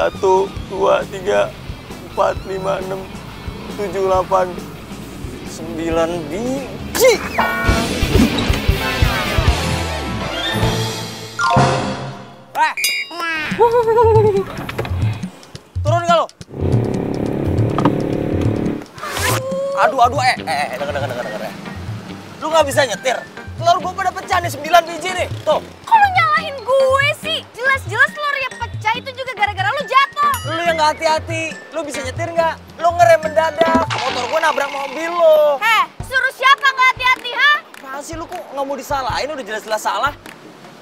1, 2, 3, 4, 5, 6, 7, 8, 9 biji. Turun nggak lo? Aduh, denger ya. Lu nggak bisa nyetir. Telur gue pada pecah nih, 9 biji nih. Tuh. Kok lu nyalahin gue sih? Jelas-jelas telurnya pecah itu juga gara-gara lu jatuh. Lu yang nggak hati-hati. Lu bisa nyetir nggak? Lu ngerem mendadak. Motor gue nabrak mobil lo. Suruh siapa nggak hati-hati, ha? Masih lu kok nggak mau disalahin? Udah jelas-jelas salah.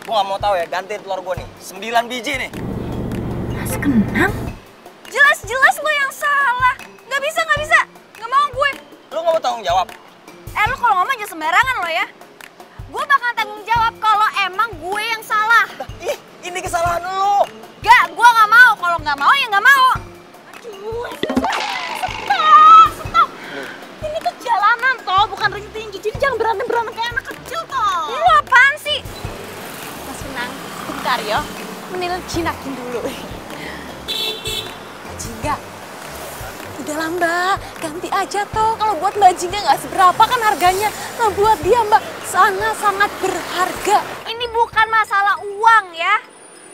Gue nggak mau tahu ya, gantiin telur gue nih. 9 biji nih. Mas Kenang? Jelas-jelas lu yang salah. Nggak bisa. Nggak mau gue. Lu nggak mau tanggung jawab? Lu kalau ngomong aja sembarangan lo ya. Gue bakal tanggung jawab kalau emang gue yang salah. Ih, ini kesalahan lu. Gak, gue nggak mau. Kalau nggak mau ya nggak mau. Aduh, stop. Ini tuh jalanan toh, bukan ring tinggi. Jadi jangan berantem kayak anak kecil toh. Lu apaan sih? Mas Kenang, bentar ya. Menil jinakin dulu. Jingga, udahlah Mbak, ganti aja toh. Kalau buat Mbak Jingga nggak seberapa kan harganya. Nah buat dia Mbak sangat-sangat berharga. Ini bukan masalah uang ya,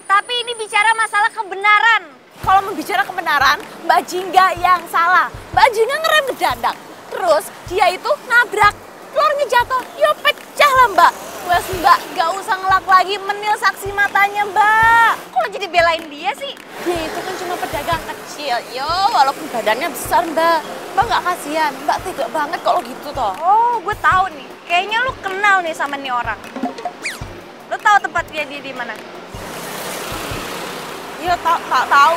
tapi ini bicara masalah kebenaran. Kalau membicara kebenaran, Mbak Jingga yang salah. Mbak Jingga ngerem mendadak, terus dia itu nabrak, telurnya jatuh, ya pecah lah Mbak. Wes Mbak, gak usah ngelak lagi, Menil saksi matanya Mbak. Kok lo jadi belain dia sih? Dia itu kan cuma pedagang kecil, yo walaupun badannya besar Mbak. Mbak gak kasihan, Mbak tega banget kalau gitu toh. Oh, gue tahu nih, kayaknya lu kenal nih sama nih orang. Lu tahu tempat dia di mana? Ya tak tahu,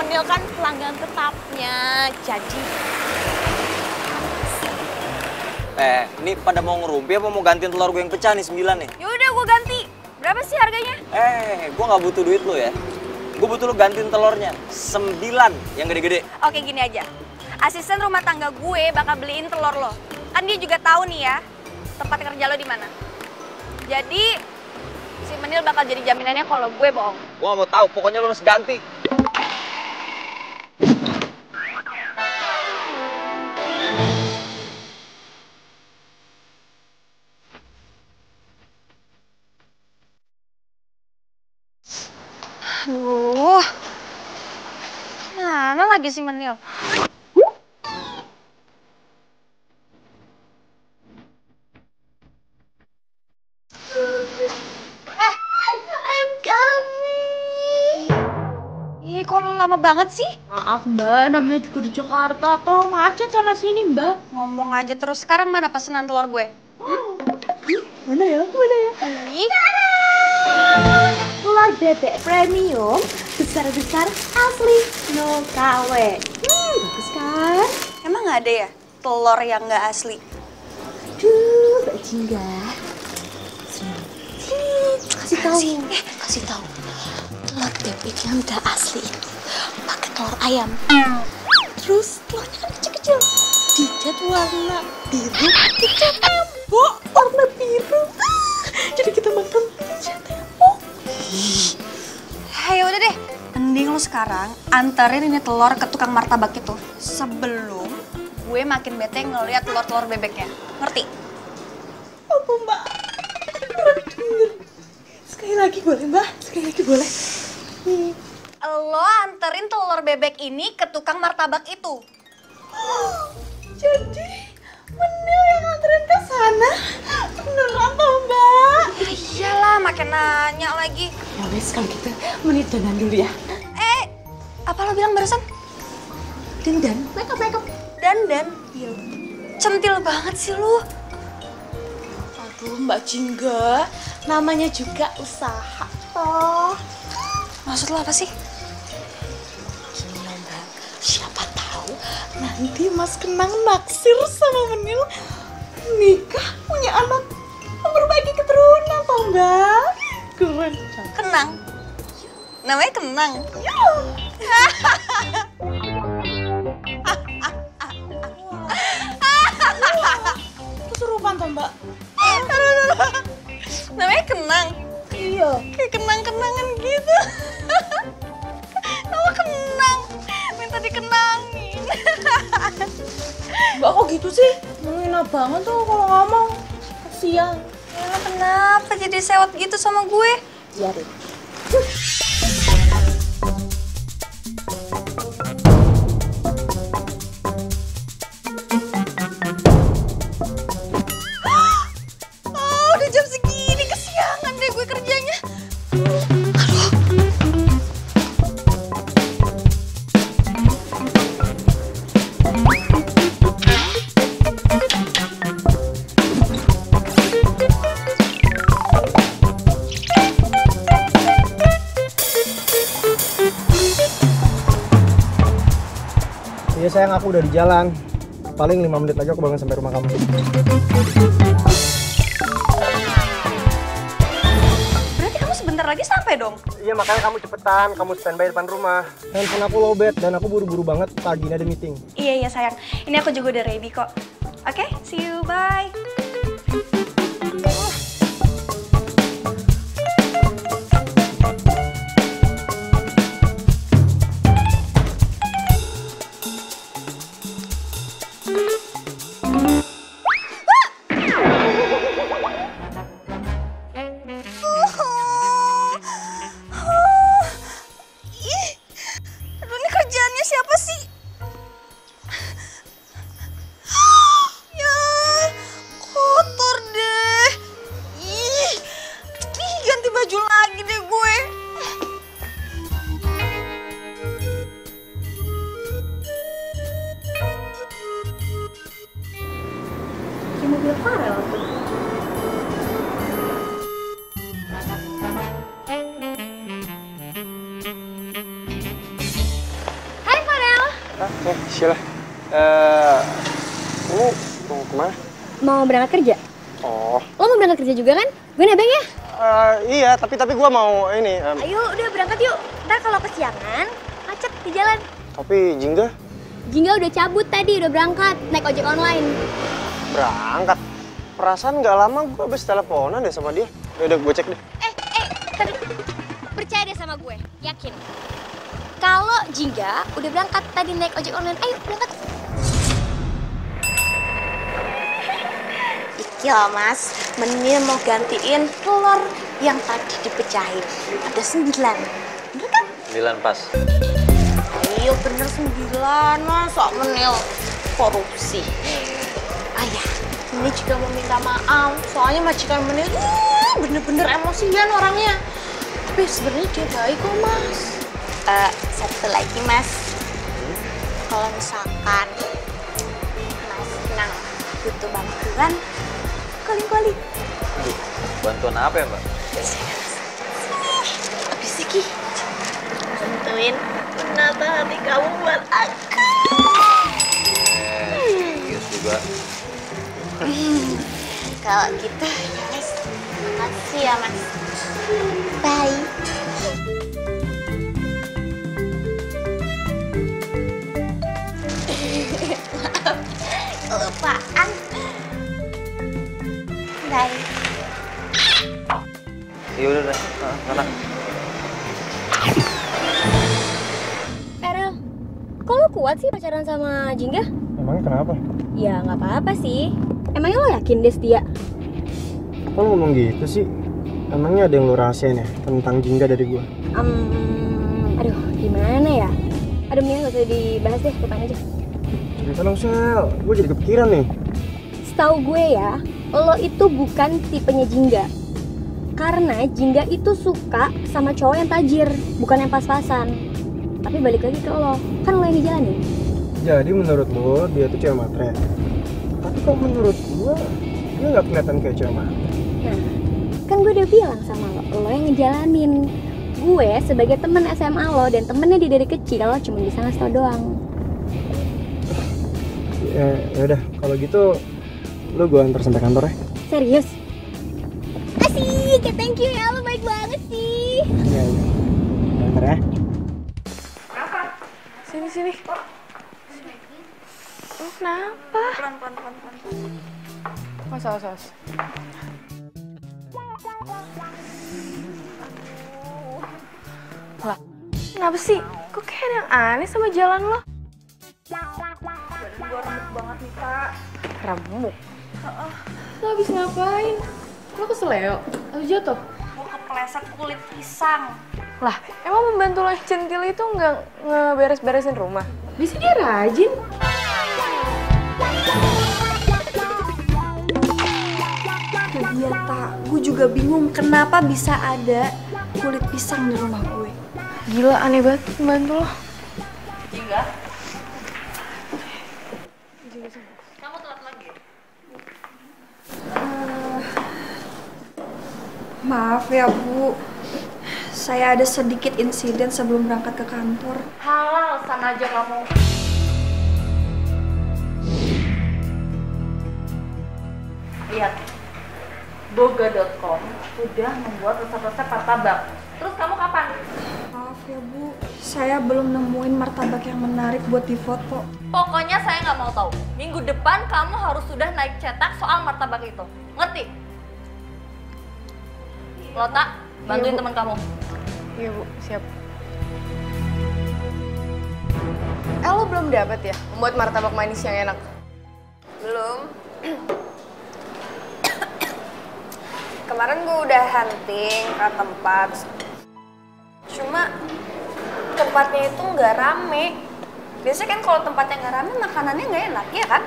Menil kan pelanggan tetapnya, jadi. Ini pada mau ngerumpi apa mau gantiin telur gue yang pecah nih 9 nih? Yaudah gue ganti. Berapa sih harganya? Gue nggak butuh duit lo ya. Gue butuh lo gantiin telurnya 9 yang gede-gede. Oke gini aja. Asisten rumah tangga gue bakal beliin telur lo. Kan dia juga tahu nih ya tempat kerja lo di mana. Jadi si Menil bakal jadi jaminannya kalau gue bohong. Gue nggak mau tahu. Pokoknya lo harus ganti. Aduh, mana lagi si Menil? I'm coming. Ih, kok lama banget sih? Maaf Mbak, namanya juga di Jakarta toh, macet sana sini Mbak. Ngomong aja terus, sekarang mana pesanan telur gue? Mana ya? Ini? Telur bebek premium, besar-besar asli, no KW. Bagus kan? Emang nggak ada ya telur yang nggak asli? Aduh, Mbak Jingga. Sini, kasih tahu. Kasih tahu. Telur bebek yang udah asli itu pakai telur ayam. Terus telurnya kan kecil-kecil. Dicat warna biru, dicat tembok warna biru. Jadi kita makan dicat tembok. Ayo udah deh, mending lo sekarang anterin ini telur ke tukang martabak itu sebelum gue makin bete ngeliat telur-telur bebeknya. Ngerti? Apa Mbak? Sekali lagi boleh Mbak? Sekali lagi boleh? Lo anterin telur bebek ini ke tukang martabak itu. Jadi Menil yang anterin ke sana? Beneran toh Mbak? Ya iyalah, makin nanya lagi. Ya wes kalau gitu Menil dandan dulu ya. Apa lo bilang barusan? Dandan, makeup. Dandan? Iya. Centil banget sih lu. Aduh Mbak Jingga, namanya juga usaha toh. Maksud lo apa sih? Gini loh Mbak, siapa tahu nanti Mas Kenang naksir sama Menil, nikah punya anak, memperbaiki keturunan toh Mbak. Keren. Kenang? Namanya Kenang? Kesurupan toh Mbak. Namanya Kenang? Iya. Kayak kenang-kenangan gitu. Nama gitu sih? Menghina banget tuh kalau ngomong. Kasian. Lo kenapa jadi sewot gitu sama gue? Biarin. Udah jam segini, kesiangan deh gue kerjanya. Iya sayang, aku udah di jalan. Paling 5 menit lagi aku bangun sampai rumah kamu. Berarti kamu sebentar lagi sampai dong? Iya makanya kamu cepetan, kamu standby depan rumah. Handphone aku lowbat dan aku buru-buru banget, pagi ini ada meeting. Iya sayang, ini aku juga udah ready kok. Oke, see you, bye. Aduh, ini kerjaannya siapa sih? Ya, kotor deh. Ih, ganti baju lagi deh gue. Kayak mobil Farel tuh. Hai Farel. Sheila. Kamu mau kemana? Mau berangkat kerja? Oh. Lo mau berangkat kerja juga kan? Gue nebeng ya? Iya, tapi gua mau ini. Ayo udah berangkat yuk. Ntar kalau kesiangan, macet di jalan. Tapi Jingga Jingga udah cabut tadi, udah berangkat. Naik ojek online. berangkat. Perasaan nggak lama gua habis teleponan deh sama dia. Udah gue cek deh. Tapi percaya deh sama gue, yakin. Kalau Jingga udah berangkat tadi naik ojek online, ayo berangkat. Iki loh mas, Menil mau gantiin telur yang tadi dipecahin. Ada 9. Bener kan? 9 pas. Ayo bener 9 mas, sok Menil korupsi. Ayah, ini juga mau minta maaf. Soalnya majikan Menil bener-bener emosian orangnya. Tapi sebenarnya dia baik kok mas. Satu lagi mas, kalau misalkan mas Nang butuh bantuan, calling. Bantuan apa ya, Mbak? Habis iki bantuin menata hati kamu buat aku. Serius juga. Kalau gitu ya mas, makasih ya mas. Bye. Maaf, kelupaan. Bye. Ya udah deh, sana. Erel, kok lo kuat sih pacaran sama Jingga? Emangnya kenapa? Ya nggak apa-apa sih. Emangnya lo yakin dia setia? Kok lo ngomong gitu sih? Emangnya ada yang lo rahasiain ya tentang Jingga dari gua? Aduh, gimana ya? Aduh, mendingan gak usah dibahas deh, lupain aja. Cerita dong Sel, gue jadi kepikiran nih. Setahu gue ya, lo itu bukan tipenya Jingga. Karena Jingga itu suka sama cowok yang tajir, bukan yang pas-pasan. Tapi balik lagi ke lo, kan lo yang dijalanin. Jadi menurut lo dia tuh cewek matre. Tapi kok menurut gua dia nggak kelihatan kayak cewek matre. Nah, kan gue udah bilang sama lo yang ngejalanin. Gue sebagai temen SMA lo dan temennya dia dari kecil, lo cuma bisa ngasih tau doang. Ya udah, kalau gitu lo gua antar sampai kantor ya. Serius? Asik, thank you ya, lo baik banget sih. Iya. Antar ya. Sini. Oh, kenapa? Pelan. Mas. Lah, kenapa sih? Kok kayak ada yang aneh sama jalan lo? Badan gue remuk banget nih, Kak. Remuk? Lo habis ngapain? Lo keseleo? Atau jatuh? Mau kepleset kulit pisang. Lah, emang pembantu lo yang centil itu nggak ngeberes-beresin rumah? Bisa dia rajin. Iya tak, gue juga bingung kenapa bisa ada kulit pisang di rumah gue. Gila, aneh banget pembantu lo. Jingga? Kamu telat lagi? Maaf ya Bu, saya ada sedikit insiden sebelum berangkat ke kantor. Halal, sana aja kamu. Lihat, boga.com sudah membuat resep-resep martabak. Terus kamu kapan? Maaf ya Bu, saya belum nemuin martabak yang menarik buat difoto. Pokoknya saya nggak mau tahu. Minggu depan kamu harus sudah naik cetak soal martabak itu. Ngerti? Lota, bantuin teman kamu. Iya Bu, siap. Lo belum dapat ya membuat martabak manis yang enak? Belum. Kemarin gue udah hunting ke tempat. Cuma tempatnya itu nggak rame. Biasanya kan kalau tempatnya nggak rame makanannya nggak enak, ya kan?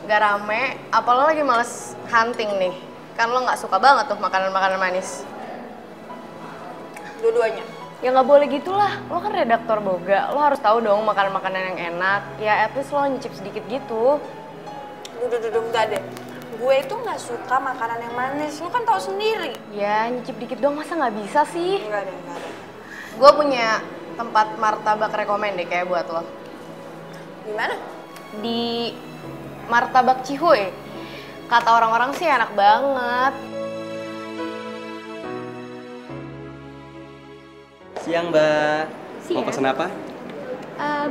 Gak rame, apa lo lagi males hunting nih? Kan lo nggak suka banget tuh makanan-makanan manis. Dua-duanya. Ya nggak boleh gitulah, lo kan redaktor boga, lo harus tahu dong makanan-makanan yang enak. Ya at least lo nyicip sedikit gitu. Enggak deh. Gue itu nggak suka makanan yang manis, lo kan tahu sendiri. Ya nyicip dikit dong, masa nggak bisa sih? Enggak deh. Gue punya tempat martabak rekomen deh kayak buat lo. Di mana? Di Martabak Cihuy. Kata orang-orang sih enak banget. Siang, Mbak. Mau Siang. pesen apa?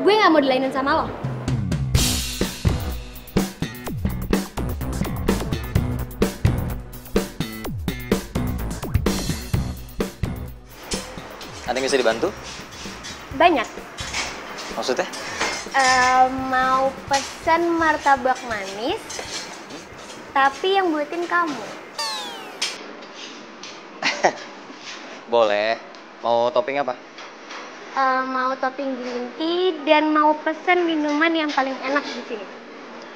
Gue nggak mau dilainin sama lo. Ada yang bisa dibantu? Banyak. Maksudnya? Mau pesen martabak manis, tapi yang buatin kamu. Boleh. Mau topping apa? Mau topping green tea dan mau pesen minuman yang paling enak di sini.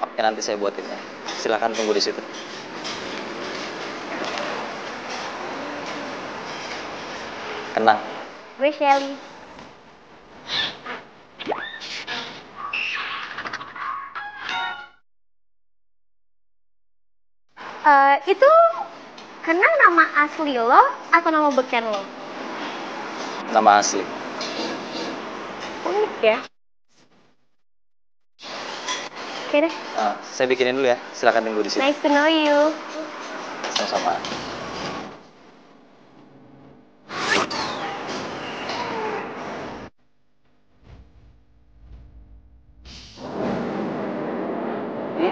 Oke, nanti saya buatin ya. Silakan tunggu di situ. Kenang. Gue Shelly. Itu Kenang nama asli lo atau nama beken lo? Nama asli. Unik ya. Oke deh, Saya bikinin dulu ya. Silakan tunggu di situ. nice to know you. Sama-sama.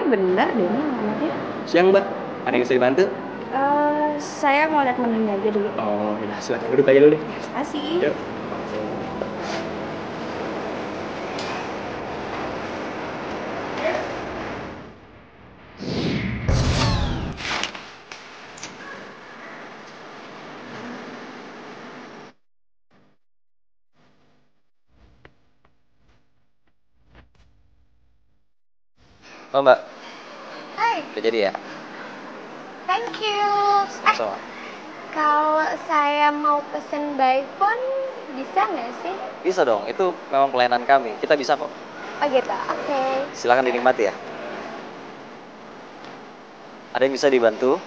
Benda deh ini alamatnya. Siang, Mbak. Ada yang bisa dibantu? Saya mau lihat menunya aja dulu. Oh, ya silakan duduk aja dulu deh. Makasih. Yuk. Oh, Mbak. Hai, Udah jadi ya? thank you. Sama-sama. Kalau saya mau pesen by phone, bisa nggak sih? Bisa dong. Itu memang pelayanan kami. Kita bisa kok. Oh gitu, oke. Silakan dinikmati ya. Ada yang bisa dibantu?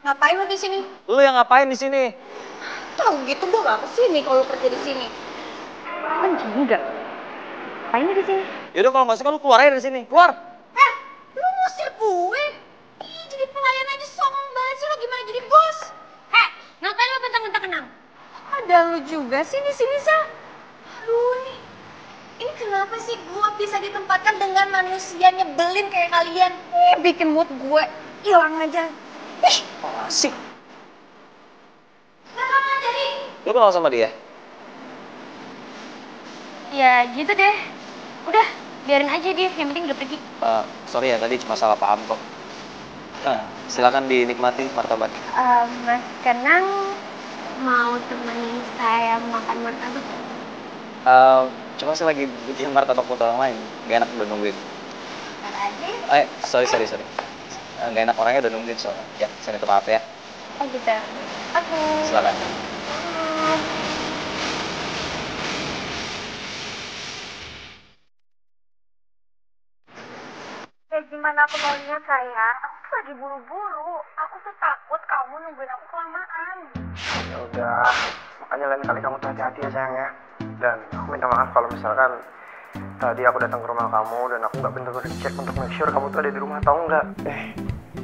Ngapain lo di sini? Lu yang ngapain di sini? Tahu gitu gue gak kesini kalau kerja di sini. Kan jingga. Ngapain di sini? Yaudah kalau nggak suka lu keluar aja dari sini. Keluar. Lu ngusir gue? Ih, jadi pelayan aja songong banget sih lo, gimana jadi bos? Ngapain lo bentak-bentak Kenang? Ada lu juga sih di sini, Sa. Aduh, ini kenapa sih gue bisa ditempatkan dengan manusia nyebelin kayak kalian? Bikin mood gue hilang aja. Sih. Nggak jadi. Lo Lu kenal sama dia? Ya gitu deh. Udah, biarin aja dia, yang penting udah pergi. Sorry ya, tadi cuma salah paham kok. Nah, silakan dinikmati martabak. Mas Kenang mau temenin saya makan martabak? Cuma saya lagi bikin martabak buat orang lain. Gak enak udah nungguin. Ntar aja. Sorry. Gak enak, orangnya udah nungguin soalnya. Ya, saya minta maaf ya. Oh gitu. Oke. Silakan. Ya gimana aku maunya sayang? Aku tuh lagi buru-buru. Aku tuh takut kamu nungguin aku kelamaan. Ya udah, makanya lain kali kamu tuh hati-hati ya sayang ya. Dan aku minta maaf kalau misalkan tadi aku datang ke rumah kamu dan aku nggak bener-bener cek untuk make sure kamu tuh ada di rumah atau enggak.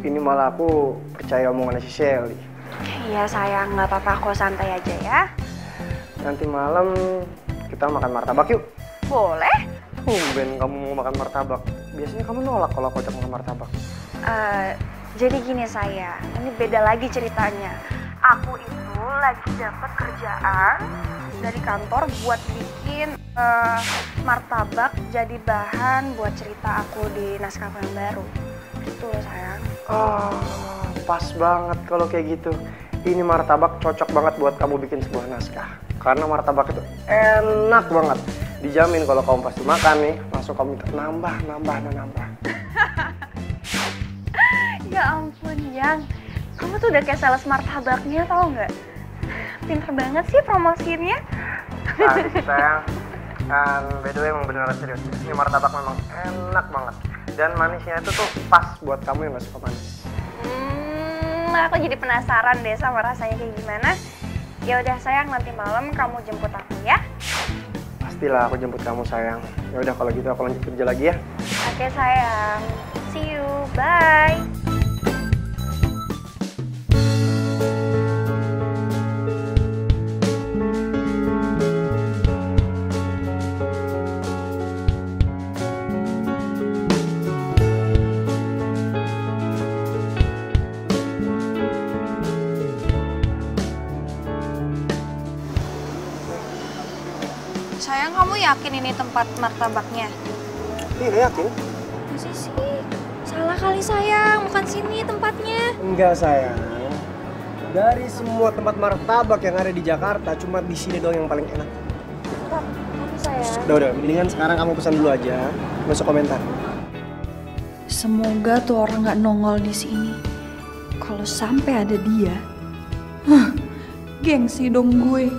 Ini malah aku percaya omongannya si Shelly. Iya sayang, nggak apa-apa kok, santai aja ya. Nanti malam kita makan martabak yuk. Boleh? Ben kamu mau makan martabak. Biasanya kamu nolak kalau aku ajak makan martabak. Jadi gini sayang, ini beda lagi ceritanya. Aku itu lagi dapat kerjaan dari kantor buat bikin martabak jadi bahan buat cerita aku di naskah yang baru. Gitu loh sayang. Pas banget kalau kayak gitu. Ini martabak cocok banget buat kamu bikin sebuah naskah. Karena martabak itu enak banget. Dijamin kalau kamu pasti makan nih, langsung kamu minta nambah. Ya ampun Yang, kamu tuh udah kayak sales martabaknya, tau nggak? Pinter banget sih promosiinnya. Sayang, by the way emang beneran serius. Ini martabak memang enak banget. Dan manisnya itu tuh pas buat kamu yang gak suka manis. Aku jadi penasaran deh sama rasanya kayak gimana. Ya udah sayang, nanti malam kamu jemput aku ya. Pastilah aku jemput kamu sayang. Ya udah kalau gitu aku lanjut kerja lagi ya. Oke sayang, see you, bye. Sayang, kamu yakin ini tempat martabaknya? Iya yakin. Masih sih? Salah kali sayang, bukan sini tempatnya. Enggak sayang. Dari semua tempat martabak yang ada di Jakarta, cuma di sini doang yang paling enak. Tapi sayang. Udah, mendingan sekarang kamu pesan dulu aja. Nggak usah komentar. Semoga tuh orang nggak nongol di sini. Kalau sampai ada dia, gengsi dong gue.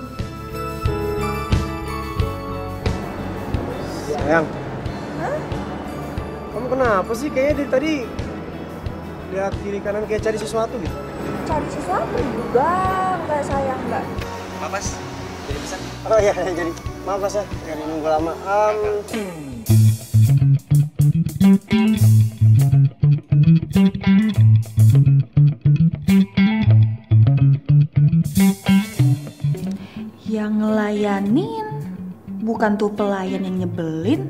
Sayang. Kamu kenapa sih? Kayaknya dari tadi lihat kiri kanan kayak cari sesuatu gitu. Cari sesuatu juga, nggak sayang nggak? Mas, jadi pesan. Oh iya, jadi maaf mas ya, jadi nunggu lama. Yang ngelayanin bukan tuh pelayan yang nyebelin.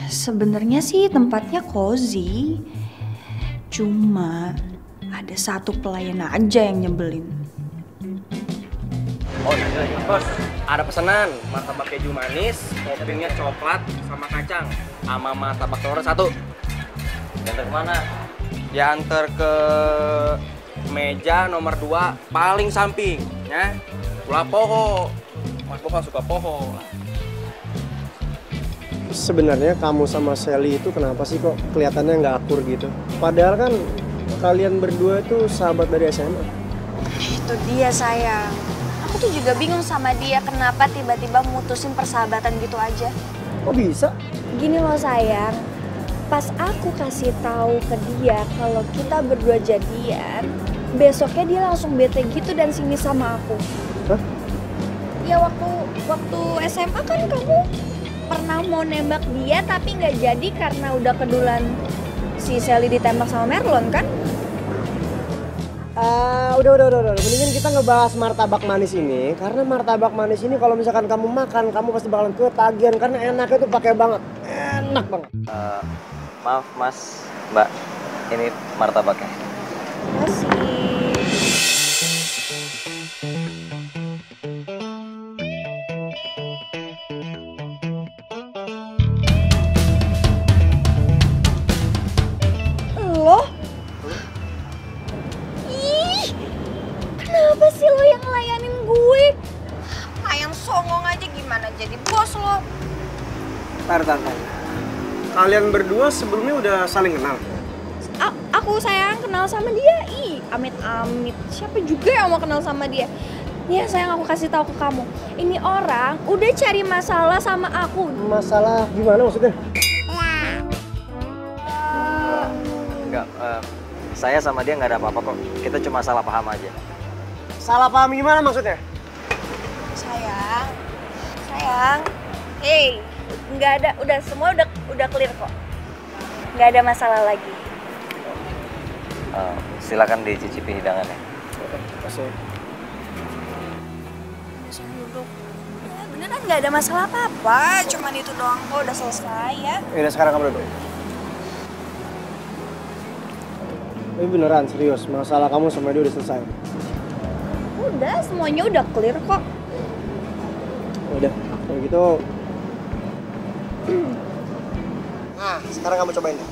Sebenarnya sih tempatnya cozy. Cuma ada satu pelayan aja yang nyebelin. Oh iya, bos. Ada pesanan martabak keju manis, toppingnya coklat sama kacang, sama martabak telur 1. Diantar kemana? Diantar ke meja nomor 2 paling samping, ya. Ulah poho. Mas Boka suka poho. Sebenarnya kamu sama Shelly itu kenapa sih kok kelihatannya nggak akur gitu? Padahal kan kalian berdua itu sahabat dari SMA. Itu dia sayang. Aku tuh juga bingung sama dia kenapa tiba-tiba mutusin persahabatan gitu aja. Kok bisa? Gini loh sayang, pas aku kasih tahu ke dia kalau kita berdua jadian, besoknya dia langsung bete gitu dan sinis sama aku. Hah? Ya waktu SMA kan kamu pernah mau nembak dia tapi nggak jadi karena udah kedulan si Shelly ditembak sama Merlon kan? Udah. Mendingan kita ngebahas martabak manis ini. Karena martabak manis ini kalau misalkan kamu makan, kamu pasti bakalan ketagihan. Karena enaknya tuh pakai banget. Enak banget. Maaf mas, mbak. Ini martabaknya. Masih. songong aja gimana jadi bos lo? Tar. Kalian berdua sebelumnya udah saling kenal? Aku sayang kenal sama dia. Ih, amit-amit. Siapa juga yang mau kenal sama dia? Nih sayang, aku kasih tahu ke kamu. Ini orang udah cari masalah sama aku. Masalah gimana maksudnya? Enggak, saya sama dia nggak ada apa-apa kok. Kita cuma salah paham aja. Salah paham gimana maksudnya? Sayang. Hey, nggak ada. Udah semua udah clear kok. Nggak ada masalah lagi. Silakan dicicipi hidangannya. Kasih. Duduk. Ya, beneran nggak ada masalah apa-apa. Cuman itu doang kok, udah selesai ya. Udah sekarang kamu duduk. Ini beneran serius, masalah kamu sama dia udah selesai? Udah, semuanya udah clear kok. Udah, kalau gitu. Nah, sekarang kamu cobain deh.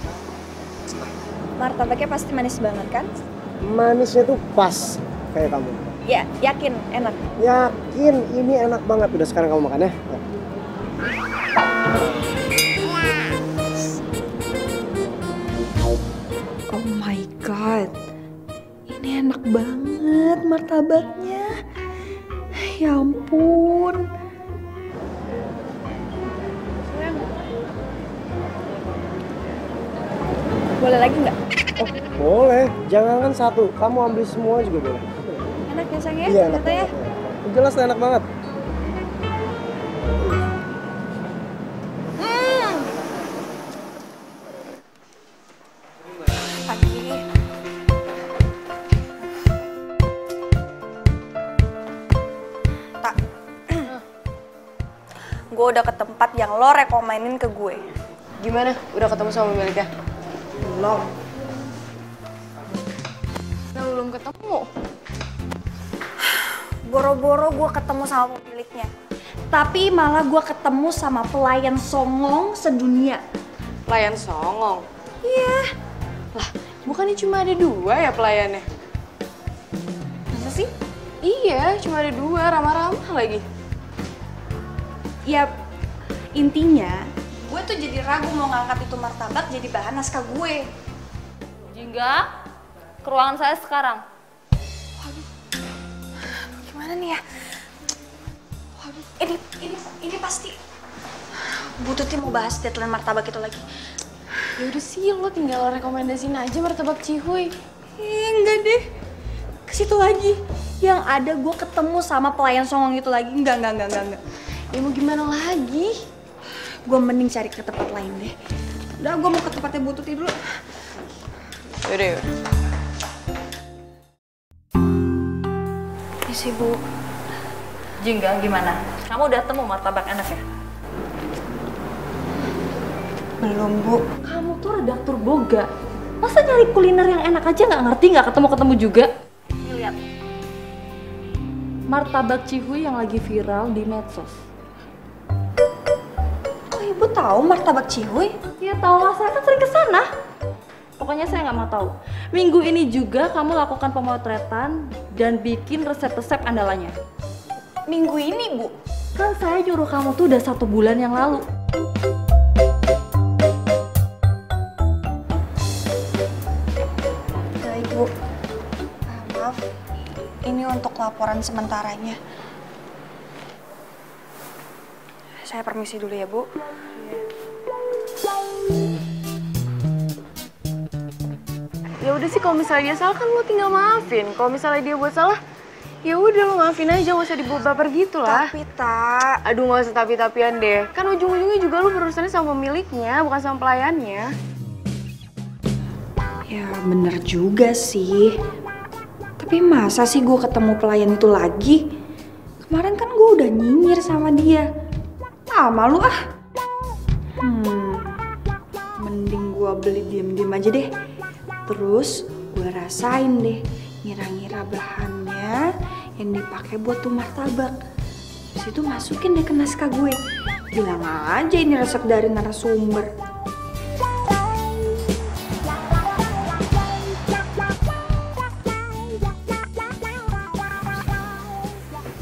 Martabaknya pasti manis banget kan? Manisnya tuh pas kayak kamu. Ya, yakin enak. Yakin ini enak banget. Udah sekarang kamu makan ya. Oh my god, ini enak banget martabaknya. Ya ampun. Boleh lagi nggak? Oh, boleh. Jangan kan satu. Kamu ambil semua juga boleh. Enak ya sayang ya? Iya, enak Ternyata ya? banget. Jelas enak banget. Pagi. Tak. Gue udah ke tempat yang lo rekomenin ke gue. Gimana? Udah ketemu sama Melika? Belum. Nah, belum ketemu. Boro-boro gue ketemu sama pemiliknya. Tapi malah gue ketemu sama pelayan songong sedunia. Pelayan songong? Iya. Lah, bukannya cuma ada 2 ya pelayannya? Masa sih? Iya, cuma ada 2, ramah-ramah lagi. Ya, intinya gue tuh jadi ragu mau ngangkat itu martabak jadi bahan naskah gue. Jingga, ke ruangan saya sekarang. Gimana nih ya? Waduh, ini pasti Bututnya mau bahas deadline martabak itu lagi. Ya udah sih, lo tinggal rekomendasiin aja martabak Cihuy. Enggak deh, ke situ lagi. Yang ada gue ketemu sama pelayan songong itu lagi. Enggak. Ya mau gimana lagi? Gue mending cari ke tempat lain deh. Udah, gue mau ke tempatnya Bututnya dulu. Yaudah. Isi Bu. Jingga, gimana? Kamu udah temu martabak enak ya? Belum, Bu. Kamu tuh redaktur boga. Masa nyari kuliner yang enak aja nggak ngerti, nggak ketemu-ketemu juga? Nih, lihat. Martabak Cihuy yang lagi viral di medsos. Kok Ibu tahu martabak Cihuy? Ya tahu lah, saya kan sering kesana. Pokoknya saya nggak mau tahu. Minggu ini juga kamu lakukan pemotretan dan bikin resep-resep andalannya. Minggu ini, Bu. Kan saya nyuruh kamu tuh udah 1 bulan yang lalu. Baik, Bu. Maaf, ini untuk laporan sementaranya. Saya permisi dulu ya, Bu. Ya udah sih, kalau misalnya dia salah kan lo tinggal maafin. Kalau misalnya dia buat salah, ya udah lo maafin aja, gak usah dibawa baper gitu lah. Tapi tak. Aduh, gak usah tapi-tapian deh. Kan ujung-ujungnya juga lo berurusannya sama pemiliknya, bukan sama pelayannya. Ya bener juga sih. Tapi masa sih gue ketemu pelayan itu lagi? Kemarin kan gue udah nyinyir sama dia. Ah, malu ah. Mending gue beli diem-diem aja deh. Terus gue rasain deh, ngira-ngira bahannya yang dipakai buat tuh martabak. Terus itu masukin deh ke naskah gue. Bilang aja ini resep dari narasumber.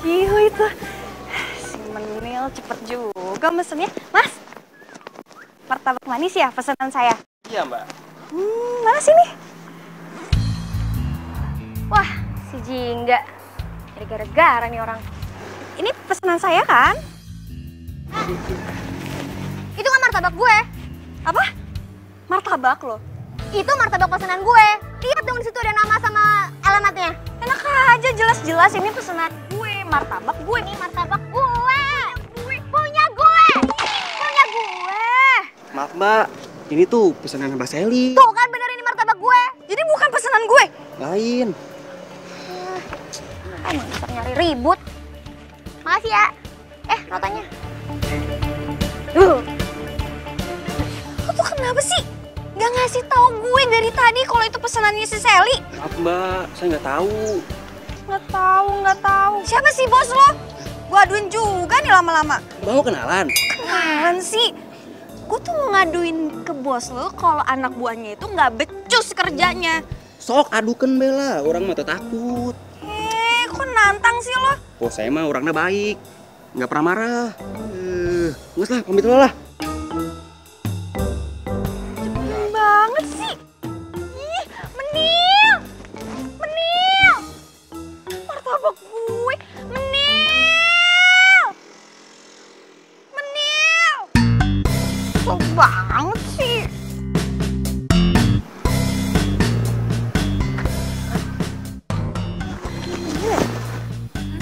Cihuy tuh si Menil cepet juga mesennya. Mas, martabak manis ya pesanan saya? Iya, Mbak. Mana sini? Wah, si Jingga. Jadi gara-gara nih orang. Ini pesanan saya kan? Itu kan martabak gue. Apa? Martabak lo? Itu martabak pesanan gue. Lihat dong di situ ada nama sama alamatnya. Enak aja, jelas-jelas ini pesanan gue. Martabak gue. Ini martabak gue. Punya gue. Punya gue. Maaf Mbak, ini tuh pesanan Mbak Sally. Tuh kan bener ini martabak gue. Jadi bukan pesanan gue. Lain. Emang dasar nyari ribut. Makasih ya. Notanya. Lo tuh kenapa sih? Gak ngasih tahu gue dari tadi kalau itu pesanannya si Sally. Maaf Mbak, saya nggak tahu. Nggak tahu. Siapa sih bos lo? Gue aduin juga nih lama-lama. Mbak mau kenalan? Kenalan sih. Gue tuh mau ngaduin ke bos lo kalau anak buahnya itu nggak becus kerjanya. Sok adukan Bella, orang mah takut. Kok nantang sih lo? Oh saya mah orangnya baik, nggak pernah marah. Nggak lah, pamit dulu lah. Cepet banget sih. Ih, Menil. Martabak gue. Menil. Kesel banget sih.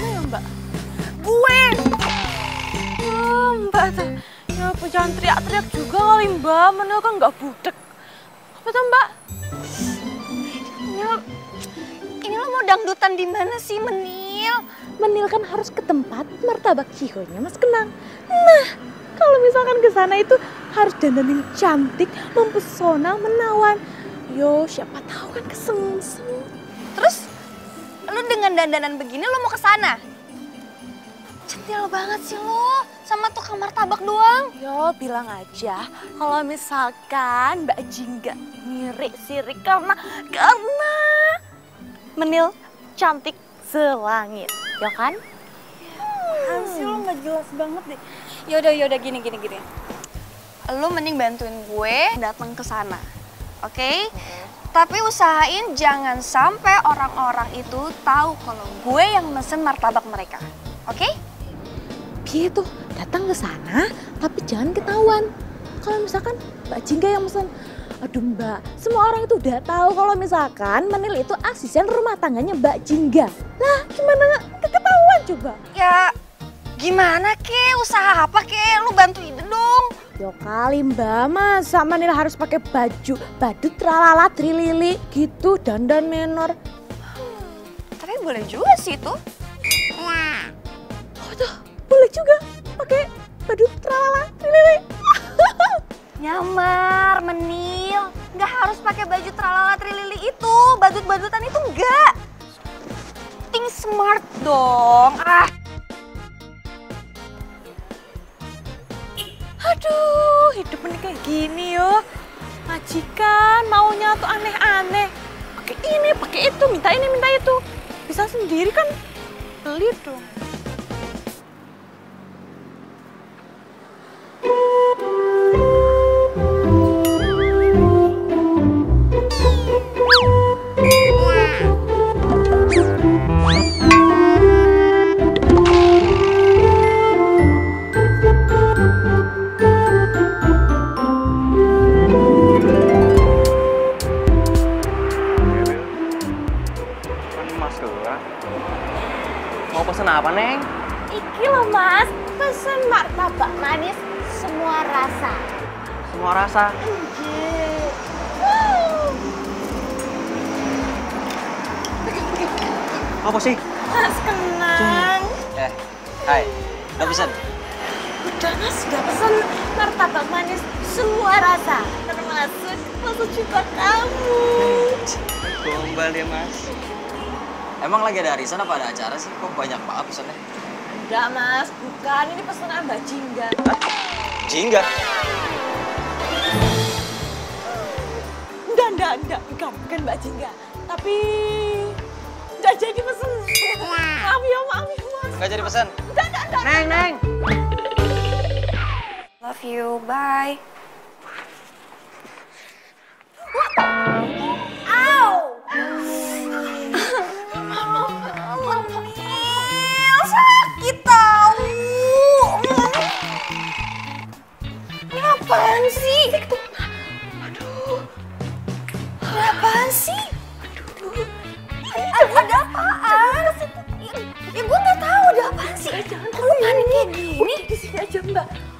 Mana ya Mbak? Gue. Mbak tuh. Ya apa jangan teriak-teriak juga kali Mbak. Menil kan nggak budek. Apa tuh Mbak? Ini lo mau dangdutan di mana sih Menil? Menil kan harus ke tempat martabak Cihonya Mas Kenang. Nah, kalau misalkan ke sana itu harus dandanin cantik, mempesona, menawan. Yo, siapa tahu kan kesengsem. Terus lu dengan dandanan begini lo mau ke sana? Centil banget sih lo sama tukang martabak doang. Yo, bilang aja kalau misalkan Mbak Jingga ngirik sirik karena Menil cantik selangit, ya kan? Sih lo nggak jelas banget deh. Yaudah gini. Lo mending bantuin gue datang ke sana, oke? Tapi usahain jangan sampai orang-orang itu tahu kalau gue yang mesen martabak mereka, oke? Gitu, datang ke sana tapi jangan ketahuan. Kalau misalkan Mbak Jingga yang mesen, aduh Mbak, semua orang itu udah tahu kalau misalkan Menil itu asisten rumah tangganya Mbak Jingga. Lah, gimana nggak ketahuan coba? Ya, gimana ke? Usaha apa ke? Lu bantuin dong. Yo kali Mbak, masa Menil harus pakai baju badut tralala trilili gitu, dandan menor. Tapi boleh juga sih itu. Oh tuh, boleh juga pakai badut tralala trilili. Nyamar, Menil. Nggak harus pakai baju tralala trilili itu. Badut-badutan itu enggak. Think smart dong. Aduh, hidup ini kayak gini yo. Majikan maunya tuh aneh-aneh. Pakai ini, pakai itu, minta ini, minta itu. Bisa sendiri kan beli dong. Mau pesen apa, Neng? Iki loh Mas, pesen martabak manis semua rasa. Semua rasa. Apa sih? Mas Kenang. Hai. Udah pesen? Udah Mas, udah pesen martabak manis semua rasa. Termasuk juga kamu. Gombal ya, Mas. Emang lagi ada arisan apa ada acara sih? Kok banyak banget pesannya? Enggak Mas, bukan. Ini pesanan Mbak Jingga. Jingga? Enggak, bukan Mbak Jingga. Tapi enggak jadi pesen. Maaf ya Mas. Nggak jadi pesan? Enggak. Neng. Love you, bye. Ow! Sakit tau. Ini apaan sih? Aduh. Ini apaan sih? Aduh. Ada apaan? Ya gue gak tahu ada apaan sih. Kok lu panik kayak gini? Di sini aja Mbak.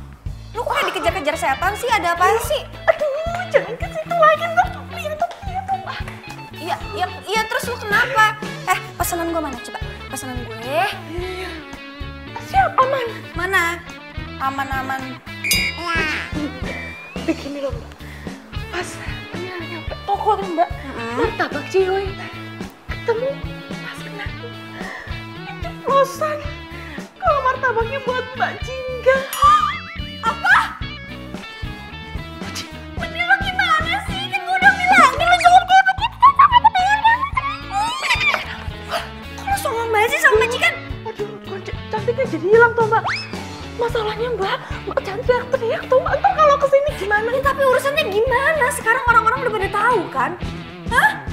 Lu kok kayak dikejar-kejar setan sih? Ada apaan sih? Aduh, jangan ke situ lagi Mbak. Lihat tuh Mbak. Iya terus lu kenapa? Pesanan gue mana coba? Pesanan gue. Siapa man? Mana? Aman-aman. Begini loh Mbak. Pas Menil nyampe toko tuh Mbak. Martabak Cihoy. Ketemu Mas Kenang. Itu pelosan. Kalau martabaknya buat Mbak Jingga. Apa? Menil lo gimana sih? Kan gue udah bilangin lo jangan kayak begitu sama Menil. Kok lo songong banget sih sama majikan? Aduh, cantiknya jadi hilang tuh Mbak. Masalahnya Mbak jangan teriak-teriak tuh Mbak. Ntar kalau kesini gimana? Ya, tapi urusannya gimana? Sekarang orang-orang udah pada tahu kan? Hah?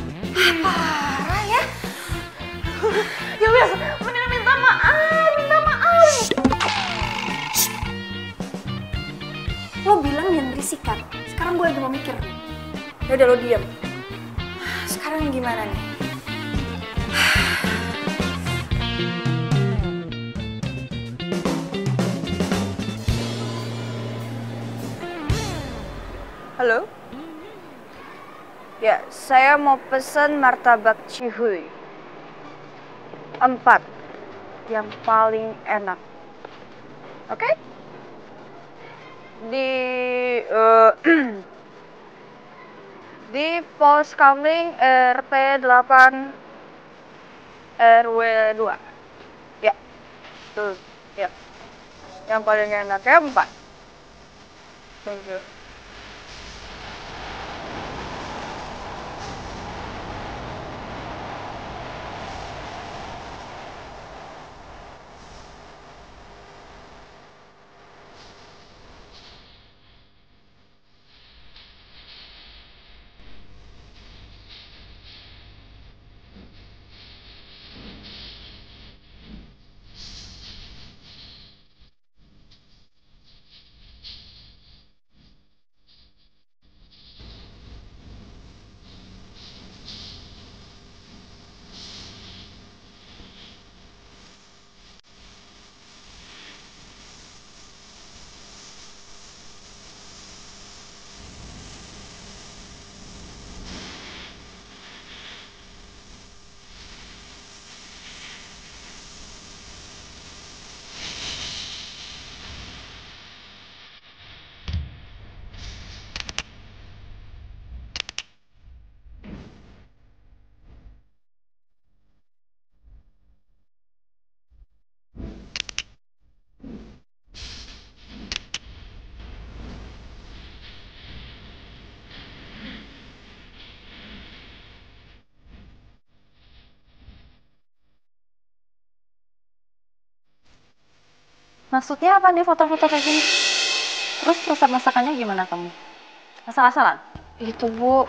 Parah ya? Ya wes, Menil minta maaf. Lo bilang jangan berisik kan? Sekarang gue lagi mau mikir. Yaudah lo diem. Sekarang gimana nih? Halo? Ya, saya mau pesen martabak Cihuy. 4. Yang paling enak. Oke? Di Pos Kamling RT 8 RW 2. Ya. Tuh, ya. Yang paling enaknya 4. Thank you. Maksudnya apa nih foto-foto kayak gini? Terus resep masakannya gimana kamu? Asal-asalan? Itu Bu,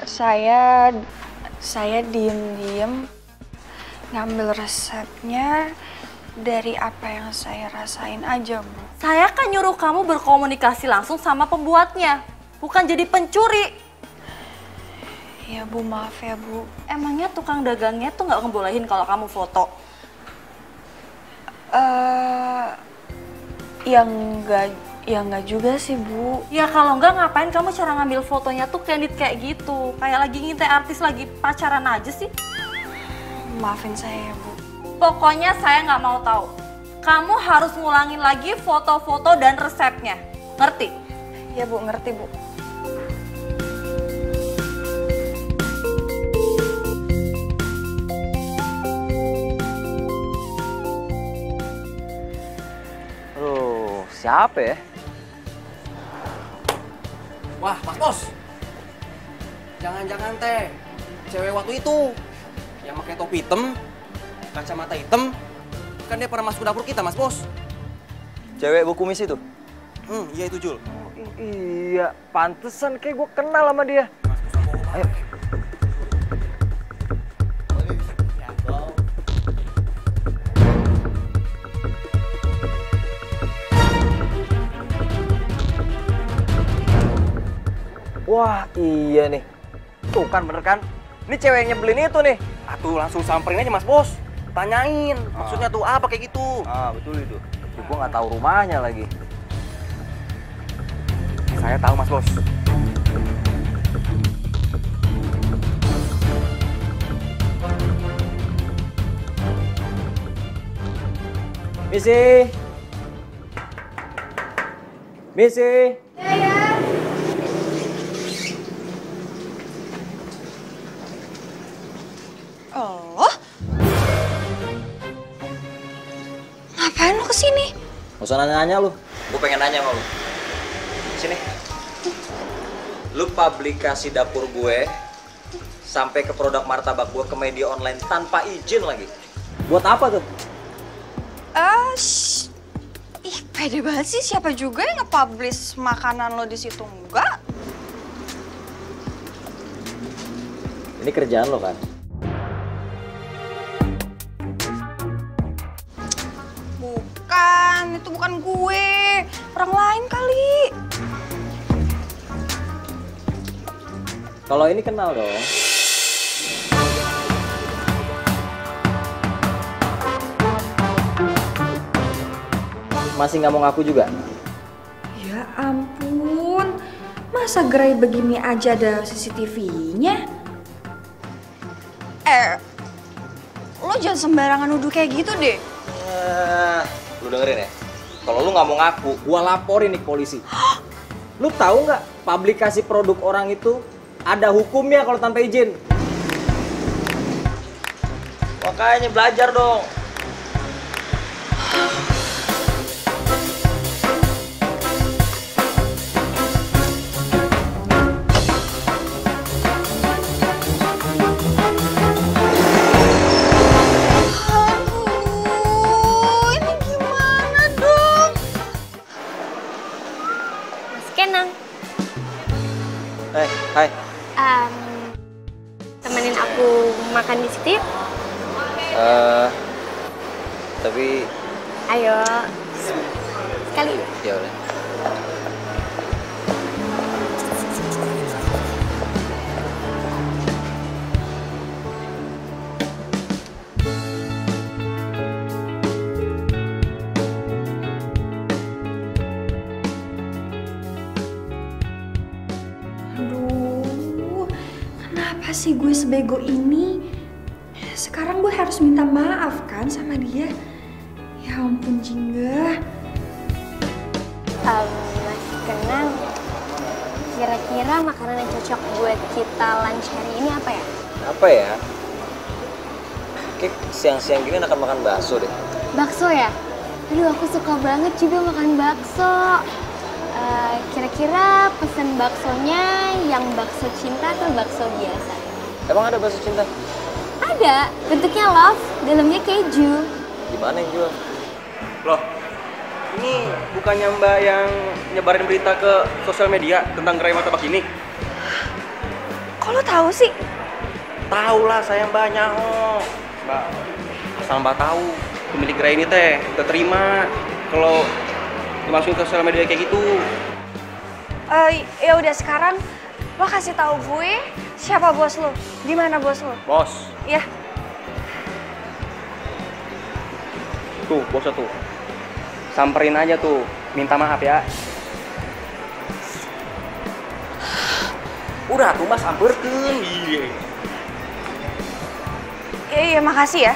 saya diem-diem ngambil resepnya dari apa yang saya rasain aja Bu. Saya kan nyuruh kamu berkomunikasi langsung sama pembuatnya, bukan jadi pencuri. Ya Bu, maaf ya Bu. Emangnya tukang dagangnya tuh nggak ngebolehin kalau kamu foto? Ya enggak juga sih Bu. Ya kalau enggak ngapain kamu cara ngambil fotonya tuh candid kayak gitu? Kayak lagi ngintai artis lagi pacaran aja sih. Maafin saya ya Bu. Pokoknya saya nggak mau tahu. Kamu harus ngulangin lagi foto-foto dan resepnya. Ngerti? Ya Bu, ngerti Bu. Siapa ya? Wah, Mas Bos. Jangan-jangan teh cewek waktu itu yang pakai topi hitam, kacamata hitam, kan dia pernah masuk ke dapur kita, Mas Bos. Cewek bu kumis itu? Iya itu Jul. Iya, pantesan kayak gue kenal sama dia. Ayo. Wah, iya nih. Tuh kan bener kan? Ini cewek yang nyebelin itu nih. Atuh langsung samperin aja Mas Bos. Tanyain, maksudnya tuh apa kayak gitu. Betul itu. Gue nggak tahu rumahnya lagi. Saya tahu Mas Bos. Misi. Misi. Oh? Ngapain lo kesini? Gak usah nanya-nanya lu. Gue pengen nanya sama lu. Sini. Lu publikasi dapur gue sampai ke produk martabak gue ke media online tanpa izin lagi. Buat apa tuh? Ih, pede banget sih. Siapa juga yang nge-publish makanan lo di situ? Enggak. Ini kerjaan lo kan? Bukan, itu bukan gue. Orang lain kali. Kalau ini kenal dong. Masih nggak mau ngaku juga? Ya ampun. Masa gerai begini aja ada CCTV-nya? Lo jangan sembarangan nuduh kayak gitu deh. Lu dengerin ya? Kalau lu nggak mau ngaku, gua laporin nih ke polisi. Lu tahu nggak publikasi produk orang itu ada hukumnya kalau tanpa izin? Makanya belajar dong. Ini gimana dong? Mas Kenang, Hai. temenin aku makan di situ yuk. Tapi Ayo, sekali. ya udah. Aduh, kenapa sih gue sebego ini? Sekarang gue harus minta maaf kan sama dia. Ya ampun Jingga. Mas Kenang, kira-kira makanan yang cocok buat kita lunch hari ini apa ya? Apa ya? Kayak siang-siang gini akan makan bakso deh. Bakso ya? Aduh, aku suka banget juga makan bakso. Kira-kira pesen baksonya yang bakso cinta atau bakso biasa? Emang ada bakso cinta? Ada, bentuknya love, dalamnya keju. Gimana yang jual? Loh, ini bukannya Mbak yang nyebarin berita ke sosial media tentang gerai martabak ini? Kok lo tahu sih? Tahu lah saya Mbaknya, Mbak. Asal Mbak tahu, pemilik gerai ini teh udah terima kalau dimasukin ke sosial media kayak gitu. Ya udah sekarang lo kasih tahu gue siapa bos lo, di mana bos lo? Bos, Ya. tuh bosnya tuh. Samperin aja tuh, minta maaf ya. Udah tuh Mas, samperkeun. Iya, makasih ya.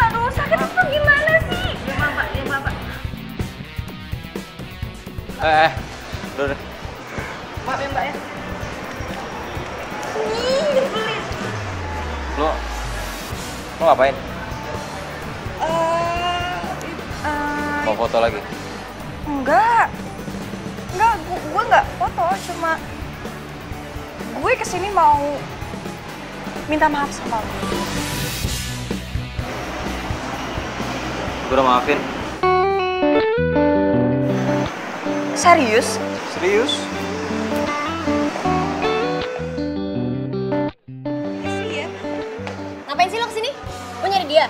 Aduh, sakit itu gimana sih? Ya Mbak. Udah. Maaf ya Mbak ya. Ih, nyebelin. Lo ngapain? Mau foto lagi? Enggak, gue nggak foto, cuma gue kesini mau minta maaf sama lo. Gue udah maafin. Serius? Serius? Iya. Ngapain sih lo kesini? Mau nyari dia?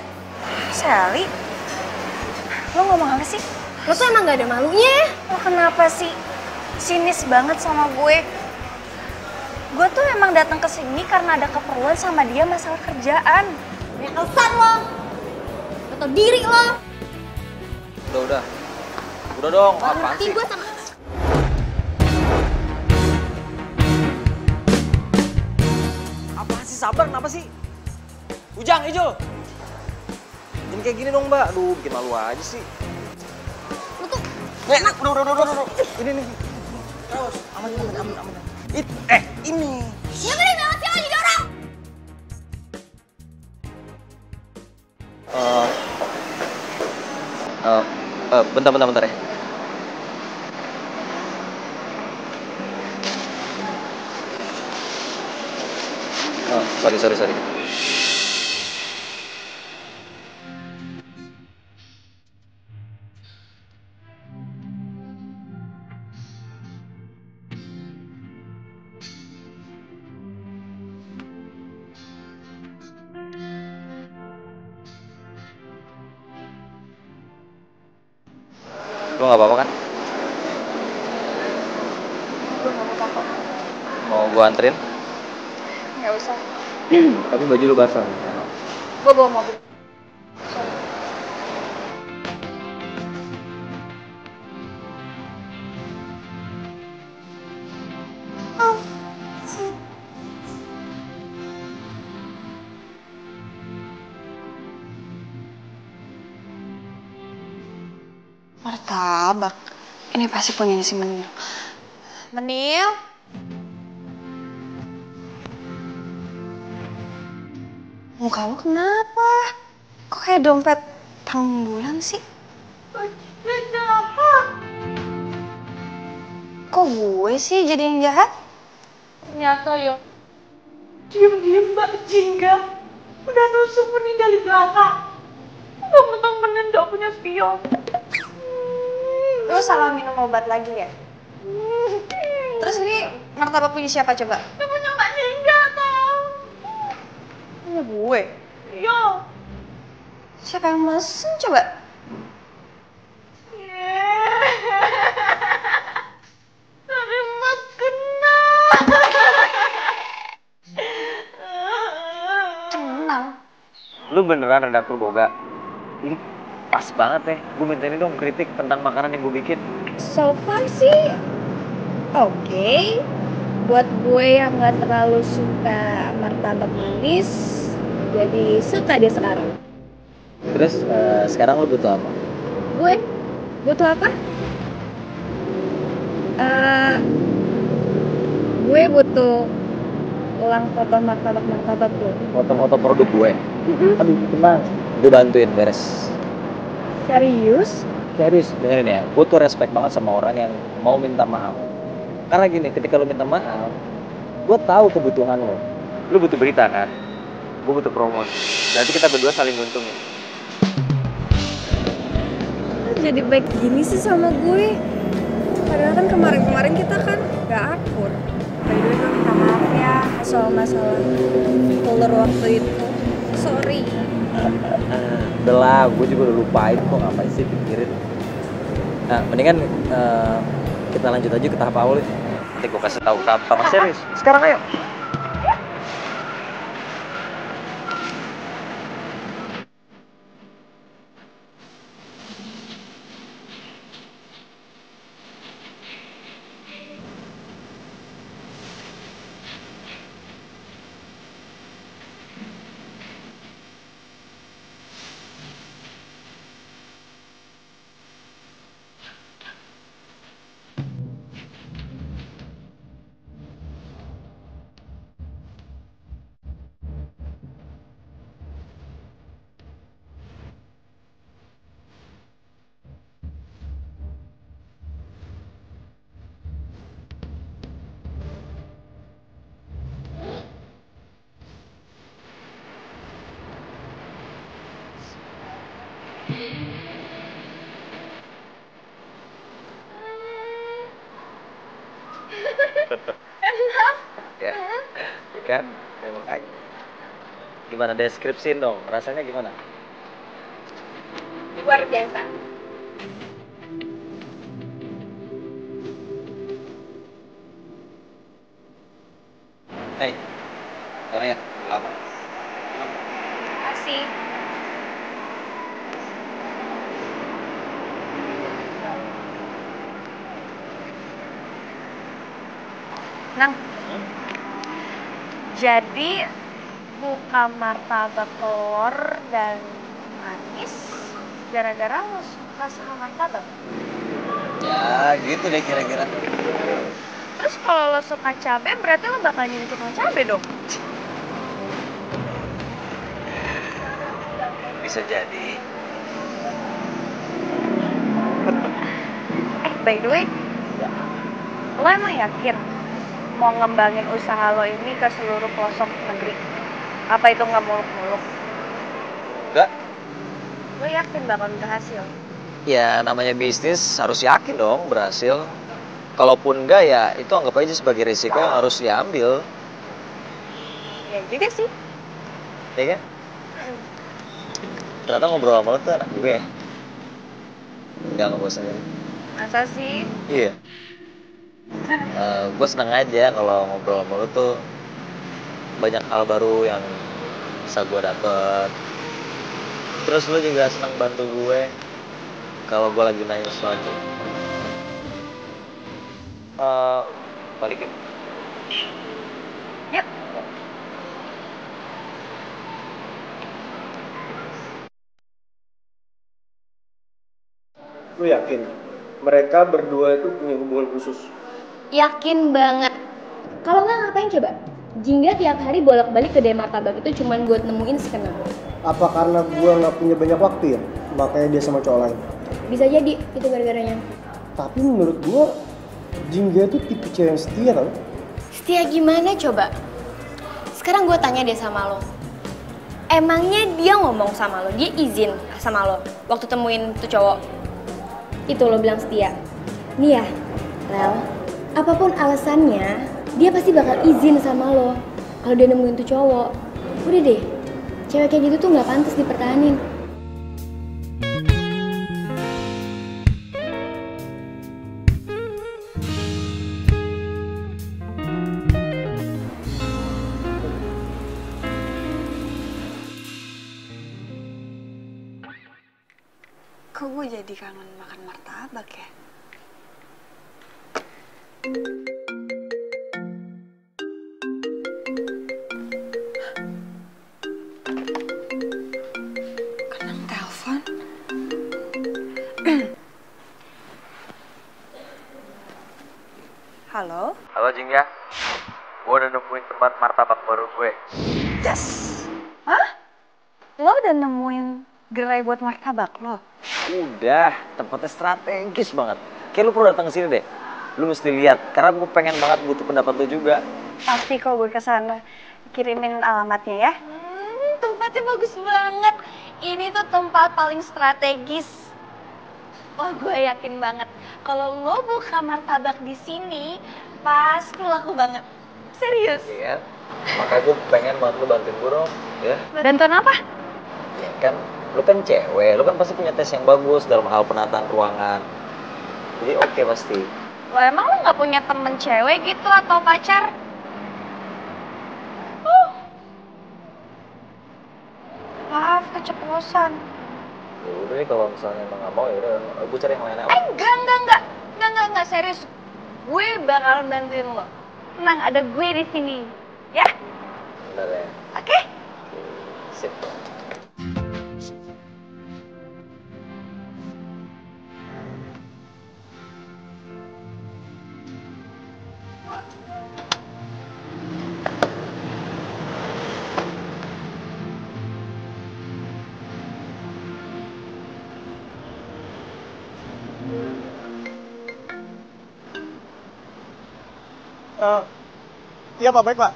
Sally, lo ngomong apa sih? Lo tuh emang gak ada malunya ya? Lo kenapa sih sinis banget sama gue? Gue tuh emang datang ke sini karena ada keperluan sama dia masalah kerjaan. Banyak alasan lo. Lo tau diri lo. Udah. Udah dong, apaan Ngerti sih? gue sama... Apaan sih? Sabar, kenapa sih? Ujang, Ijo! Jangan kayak gini dong, Mbak. Aduh, bikin malu aja sih. Lo tuh... Udah. Ini nih. Terus, aman. Ini. Ya gede banget sih lo jadi orang. Bentar ya. Sorry. Lu gak apa-apa kan? Gue gak apa-apa kok. Mau gua anterin? Gak usah. Tapi baju lu basah. Gue bawa mobil. Sorry. Martabak. Ini pasti punyanya si Menil. Menil? Muka lu kenapa? Kok kayak dompet tanggulan sih? Kenapa? Kok gue sih jadi yang jahat? Ternyata ya. Diam-diam Mbak Jingga udah nusuk Menin dari belakang. Mentang-mentang Menin gak punya spion. Lu salah minum obat lagi ya? Terus ini martabak punya siapa coba? Gak punya Mbak Jingga tau. Punya gue? Iya. Siapa yang mesen coba? Tapi Mas kena. Kenal. Lu beneran redaktur boga? Ini pas banget ya. Gue minta ini dong kritik tentang makanan yang gue bikin. So far sih oke. Buat gue yang gak terlalu suka martabak manis, jadi suka dia sekarang. Terus sekarang lu butuh apa? Gue butuh apa? Gue butuh ulang foto martabak lo. Foto-foto produk gue. Aduh, tenang. Gue bantuin beres. Serius? Serius, dengerin ya. Gue tuh respect banget sama orang yang mau minta maaf. Karena gini, ketika lu minta maaf, gue tahu kebutuhan lo. Lu butuh berita kan? Gue butuh promosi. Berarti kita berdua saling untungin. Jadi baik gini sih sama gue. Padahal kan kemarin kita kan gak akur. By the way gue minta maaf ya soal masalah ular waktu itu. Sorry. Udah lah, gue juga udah lupain kok, ngapain sih pikirin. Nah, mendingan kita lanjut aja ke tahap awal. Nanti gue kasih tahu tahap serius. Sekarang ayo. Ya, kan? Memang aja. Gimana deskripsiin dong, rasanya gimana? Luar biasa. Hei, orangnya apa? Makasih. Nang, jadi buka martabak telur dan manis gara-gara lo suka sama martabak. Ya, gitu deh kira-kira. Terus kalau lo suka cabe berarti lo bakal jadi tukang cabe dong. Bisa jadi. By the way, lo emang yakin mau ngembangin usaha lo ini ke seluruh pelosok negeri? Apa itu nggak muluk-muluk? Enggak. Lo yakin bakal berhasil? Ya, namanya bisnis harus yakin dong berhasil. Kalaupun enggak ya itu anggap aja sebagai risiko yang harus diambil. Ya juga sih. Ya kan? Ternyata ngobrol sama lo tuh anak gue. Gak bosan ya? Masa sih? Iya. Gue seneng aja kalau ngobrol sama lo tuh banyak hal baru yang bisa gue dapet. Terus lo juga seneng bantu gue kalau gue lagi nanya sesuatu. Balikin. Yuk. Lu yakin mereka berdua itu punya hubungan khusus? Yakin banget. Kalau nggak ngapain coba? Jingga tiap hari bolak-balik ke Kedai Martabak itu cuman buat nemuin Skena. Apa karena gua nggak punya banyak waktu ya, makanya dia sama cowok lain? Bisa jadi itu gara-garanya. Tapi menurut gua Jingga itu tipe cewek yang setia kan? Setia gimana coba? Sekarang gue tanya deh sama lo. Emangnya dia ngomong sama lo, dia izin sama lo waktu temuin tuh cowok? Itu lo bilang setia. Nih ya, Rel, apapun alasannya, dia pasti bakal izin sama lo kalau dia nemuin tuh cowok. Udah deh, cewek kayak gitu tuh nggak pantas dipertahanin. Kok gue jadi kangen makan martabak ya? Kenang telepon. Halo? Halo Jingga, gue udah nemuin tempat martabak baru gue. Yes! Hah? Lo udah nemuin gerai buat martabak lo? Udah, tempatnya strategis banget. Kayak lu perlu datang ke sini deh. Lu mesti lihat, karena gue pengen banget butuh pendapat lu juga. Pasti kok gue kesana. Kirimin alamatnya ya. Tempatnya bagus banget. Ini tuh tempat paling strategis. Wah, gue yakin banget kalau lo buka martabak di sini, pasti laku banget. Serius. Iya, makanya gue pengen banget lu bantuin gue dong, ya. Bantuan apa? Ya kan, lu kan cewek, lu kan pasti punya tes yang bagus dalam hal penataan ruangan. Jadi oke pasti. Lo emang lo gak punya temen cewek gitu atau pacar? Maaf, keceplosan. Ya udah deh, kalau misalnya emang gak mau ya udah, gue cari yang lain aja. Enggak, serius. Gue bakal bantuin lo. Tenang, ada gue di sini. Ya? Bener ya. Oke? Sip. Iya Pak, baik Pak.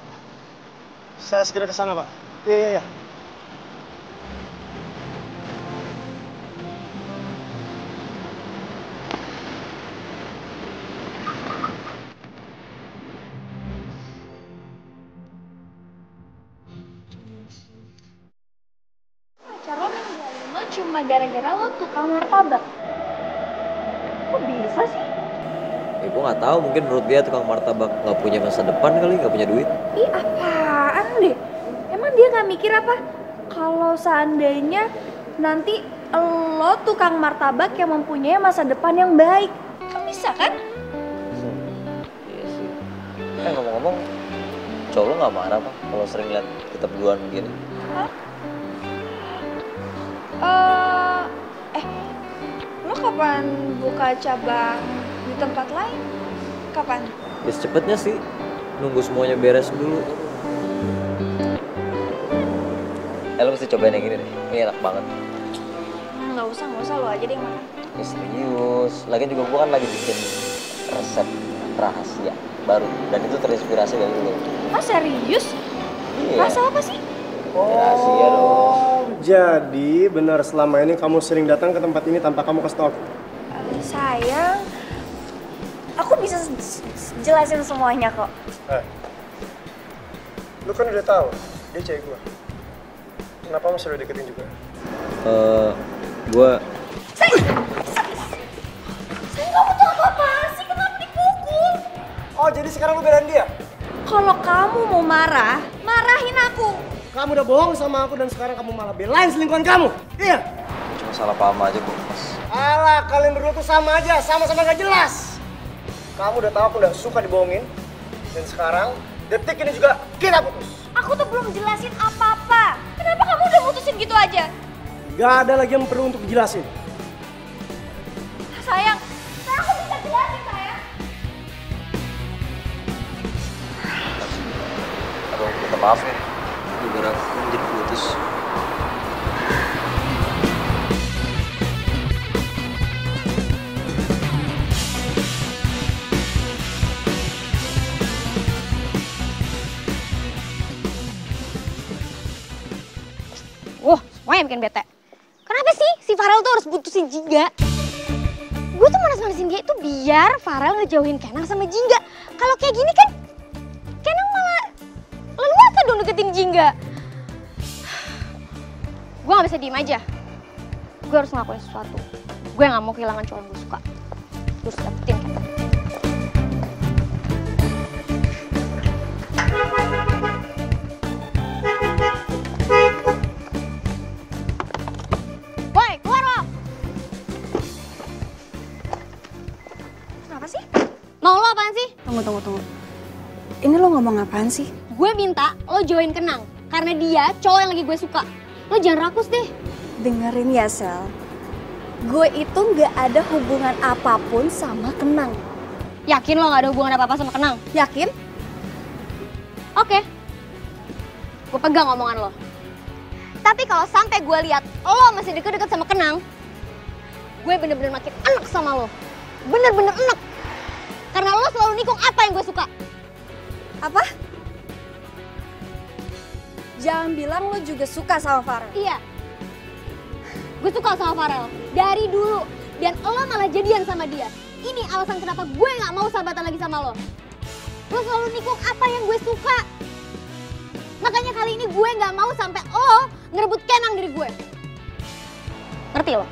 Saya segera ke sana Pak. Iya. cuma gara-gara lo tukang martabak. Kok bisa sih? Ya gue nggak tahu, mungkin menurut dia tukang martabak nggak punya masa depan kali, nggak punya duit. Ih, apaan deh? Emang dia nggak mikir apa? Kalau seandainya nanti lo tukang martabak yang mempunyai masa depan yang baik, kan bisa kan? Iya sih. Ngomong-ngomong, cowok lo nggak marah apa kalau sering lihat kita berduaan begini? Lo kapan buka cabang di tempat lain? Kapan? Ya secepatnya sih, nunggu semuanya beres dulu. Lo mesti cobain yang ini deh, ini enak banget. Nggak usah, lo aja deh yang makan. Ya serius, lagian juga gue kan lagi bikin resep rahasia baru, dan itu terinspirasi dari lo. Ah, serius? Iya. Rasa apa sih? Rahasia dong. Jadi benar selama ini kamu sering datang ke tempat ini tanpa kamu kasih tau aku? Sayang, aku bisa jelasin semuanya kok. Lu kan udah tahu dia cewek gua. Kenapa masih udah deketin juga? Gue Saya nggak butuh apa-apa sih, kenapa dipukul? Oh, jadi sekarang lu belain dia? Kalau kamu mau marah, marahin aku. Kamu udah bohong sama aku dan sekarang kamu malah belain selingkuhan kamu. Iya. cuma salah paham aja kok, Mas. Alah, kalian berdua tuh sama aja, sama-sama gak jelas. Kamu udah tahu aku udah suka dibohongin. Dan sekarang, detik ini juga kita putus. Aku tuh belum jelasin apa-apa. Kenapa kamu udah mutusin gitu aja? Gak ada lagi yang perlu untuk dijelasin. Sayang, aku bisa jelasin sayang. Aduh, minta maaf ya. Gara-gara aku jadi putus. Wah, semuanya bikin bete. Kenapa sih si Farel tuh harus putusin Jingga? Gue tuh manas-manasin dia itu biar Farel ngejauhin Kenang sama Jingga. Kalau kayak gini kan, Kenang malah leluasa dong deketin Jingga. Gue gak bisa diem aja. Gue harus ngelakuin sesuatu. Gue gak mau kehilangan cowok yang gue suka. Gue harus dapetin Kenang. Woi, keluar lo! Kenapa sih? Mau lo apaan sih? Tunggu. Ini lo ngomong apaan sih? Gue minta lo join Kenang. Karena dia cowok yang lagi gue suka. Lo jangan rakus deh. Dengerin ya, Sel. Gue itu gak ada hubungan apapun sama Kenang. Yakin lo gak ada hubungan apa-apa sama Kenang? Yakin? Oke. Gue pegang omongan lo. Tapi kalau sampai gue lihat lo masih deket-deket sama Kenang, gue bener-bener makin enek sama lo. Bener-bener enek. Karena lo selalu nikung apa yang gue suka. Apa? Jangan bilang lo juga suka sama Farel. Iya. Gue suka sama Farel. Dari dulu. Dan lo malah jadian sama dia. Ini alasan kenapa gue gak mau sahabatan lagi sama lo. Lo selalu nikung apa yang gue suka. Makanya kali ini gue gak mau sampai lo ngerebut Kenang dari gue. Ngerti lo?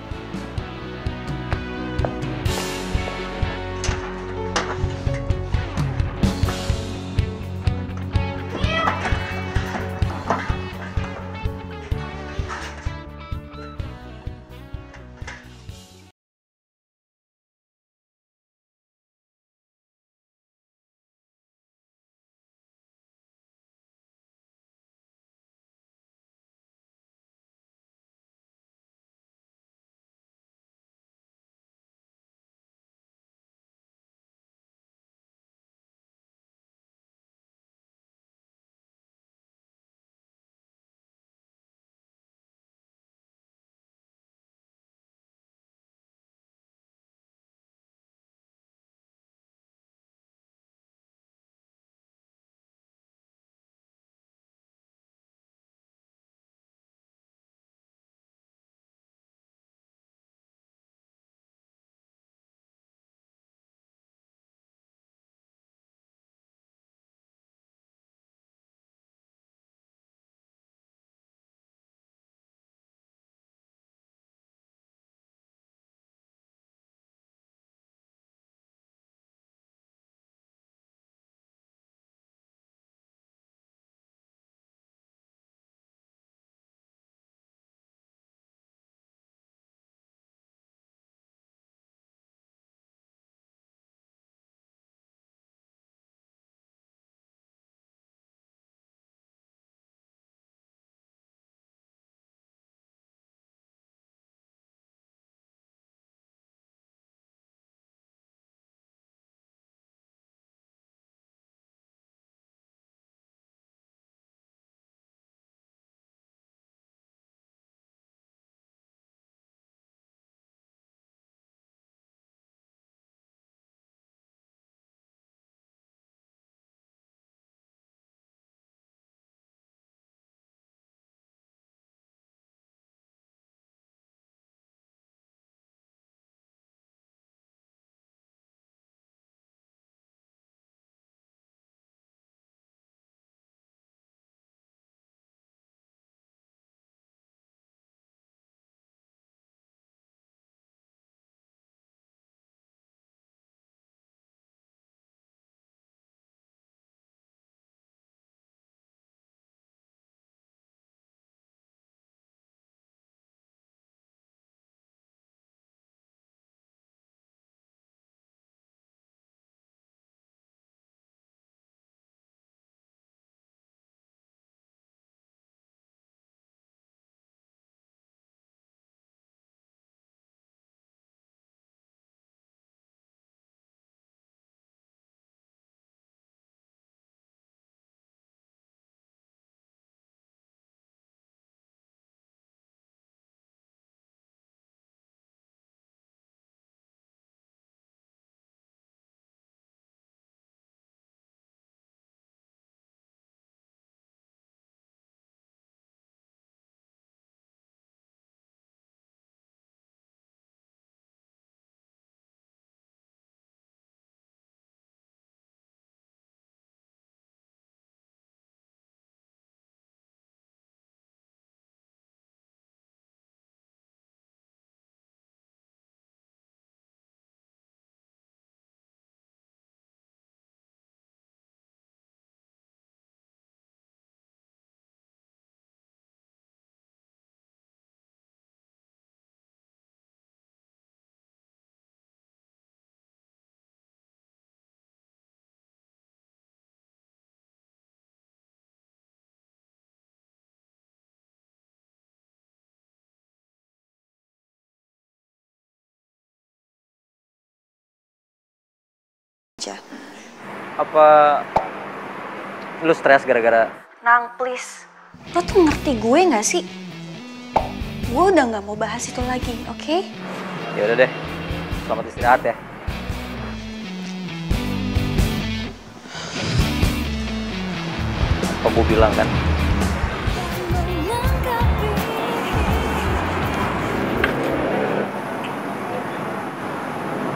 Apa lu stres gara-gara? Nang, please. Lo tuh ngerti gue gak sih? Gue udah gak mau bahas itu lagi, oke? Ya udah deh, selamat istirahat ya. Kamu bilang kan?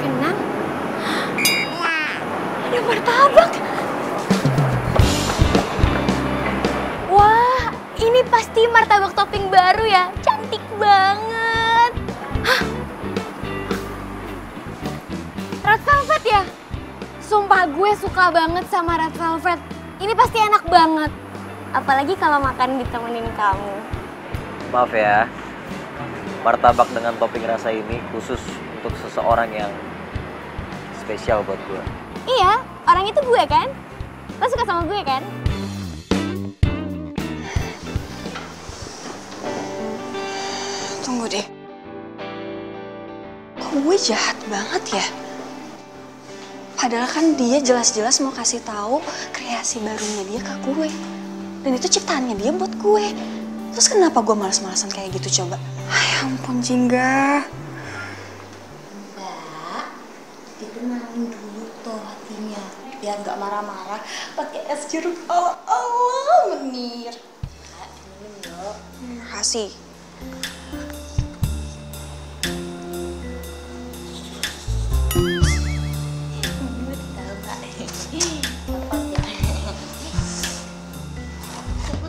Kenang? Ada martabak. Wah, ini pasti martabak topping baru ya. Cantik banget. Hah? Red velvet ya? Sumpah gue suka banget sama red velvet. Ini pasti enak banget. Apalagi kalau makan ditemenin kamu. Maaf ya, martabak dengan topping rasa ini khusus untuk seseorang yang spesial buat gue. Iya, orang itu gue kan? Lo suka sama gue kan? Tunggu deh. Kok gue jahat banget ya? Padahal kan dia jelas-jelas mau kasih tahu kreasi barunya dia ke gue. Dan itu ciptaannya dia buat gue. Terus kenapa gue males-malesan kayak gitu coba? Ya ampun Jingga. Mbak, ditenangin dulu tuh hatinya. Biar nggak marah-marah pakai es jeruk ala-ala menir. Kak, minum yuk. Makasih.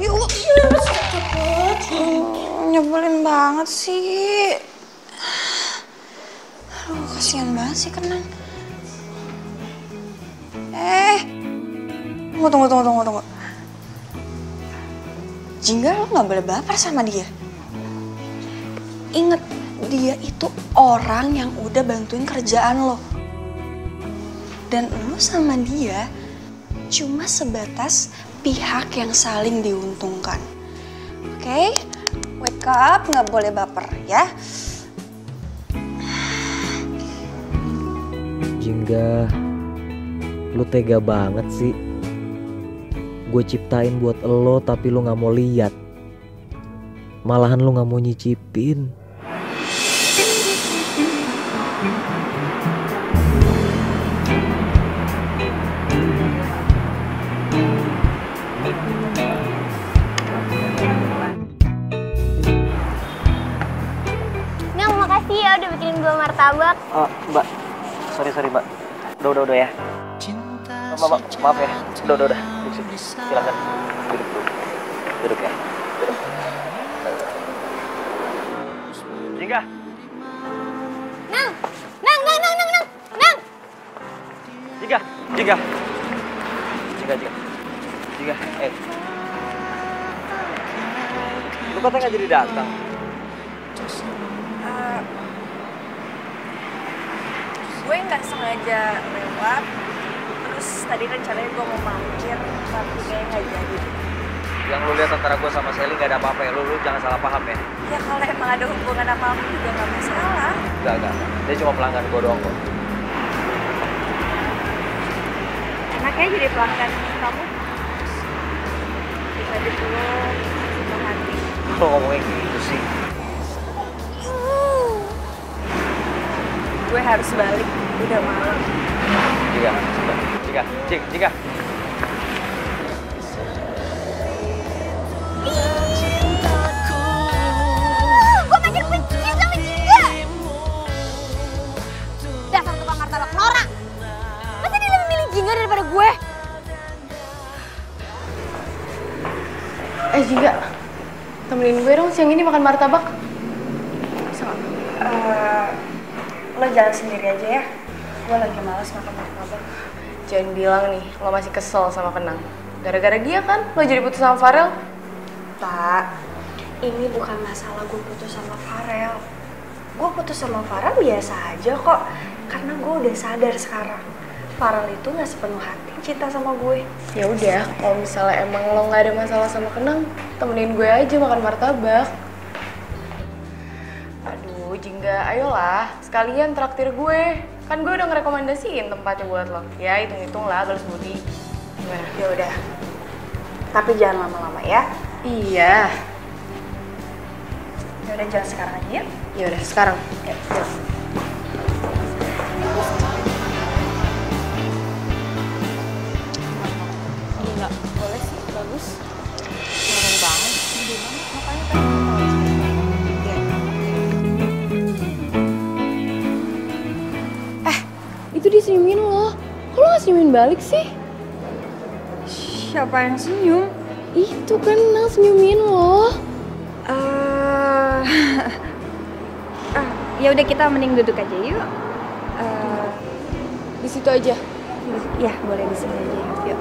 Yuk, nyebelin banget sih. Aduh, kasihan banget sih Kenang. Tunggu. Jingga lo gak boleh baper sama dia. Ingat, dia itu orang yang udah bantuin kerjaan lo. Dan lo sama dia cuma sebatas pihak yang saling diuntungkan. Oke? Wake up, nggak boleh baper ya. Jingga, lu tega banget sih. Gue ciptain buat lo tapi lu gak mau lihat. Malahan lu gak mau nyicipin. Nang, makasih ya udah bikinin gue martabak. Oh, Mbak. Sorry, Mbak. Udah ya. Maaf ya. Udah. Silakan. Duduk ya. Jingga. Nang. Jingga. Lu katanya nggak jadi datang. Gue nggak sengaja lewat. Terus tadi rencananya gue mau parkir, tapi kayaknya nggak jadi. Yang lu lihat antara gue sama Sally nggak ada apa-apa ya. Lu jangan salah paham ya. Ya kalau emang ada hubungan apa-apa juga nggak masalah. Enggak. Dia cuma pelanggan gue doang kok. Enaknya jadi pelanggan kamu. Bisa dipeluk, bisa hati. Lu ngomongnya gitu sih. Gue harus balik, udah malam. Jingga. Gue makin benci sama Jingga. Dasar tukang martabak norak. Masa dia lebih milih Jingga daripada gue? Jingga, temenin gue dong siang ini makan martabak. Bisa nggak? Lo jalan sendiri aja ya. Gue lagi malas makan martabak. Jangan bilang nih, lo masih kesel sama Kenang. Gara-gara dia kan, lo jadi putus sama Farel. Tak, ini bukan masalah gue putus sama Farel. Gue putus sama Farel biasa aja kok. Karena gue udah sadar sekarang. Farel itu gak sepenuh hati cinta sama gue. Ya udah, kalau misalnya emang lo nggak ada masalah sama Kenang, temenin gue aja makan martabak. Aduh, Jingga, ayolah sekalian traktir gue. Kan gue udah ngerekomendasiin tempatnya buat lo. Ya hitung-hitung lah balas budi. Gimana? Ya udah. Tapi jangan lama-lama ya. Iya. Ya udah jalan sekarang aja yuk. Ya udah sekarang. Ya, yuk. Gila, boleh sih, bagus. Keren banget. Makanya Itu dia senyumin lo. Kok lo gak senyumin balik sih? Siapa yang senyum? Itu kan Nang senyumin lo. Ya udah kita mending duduk aja yuk. di situ aja. Ya boleh di sini aja. Yuk.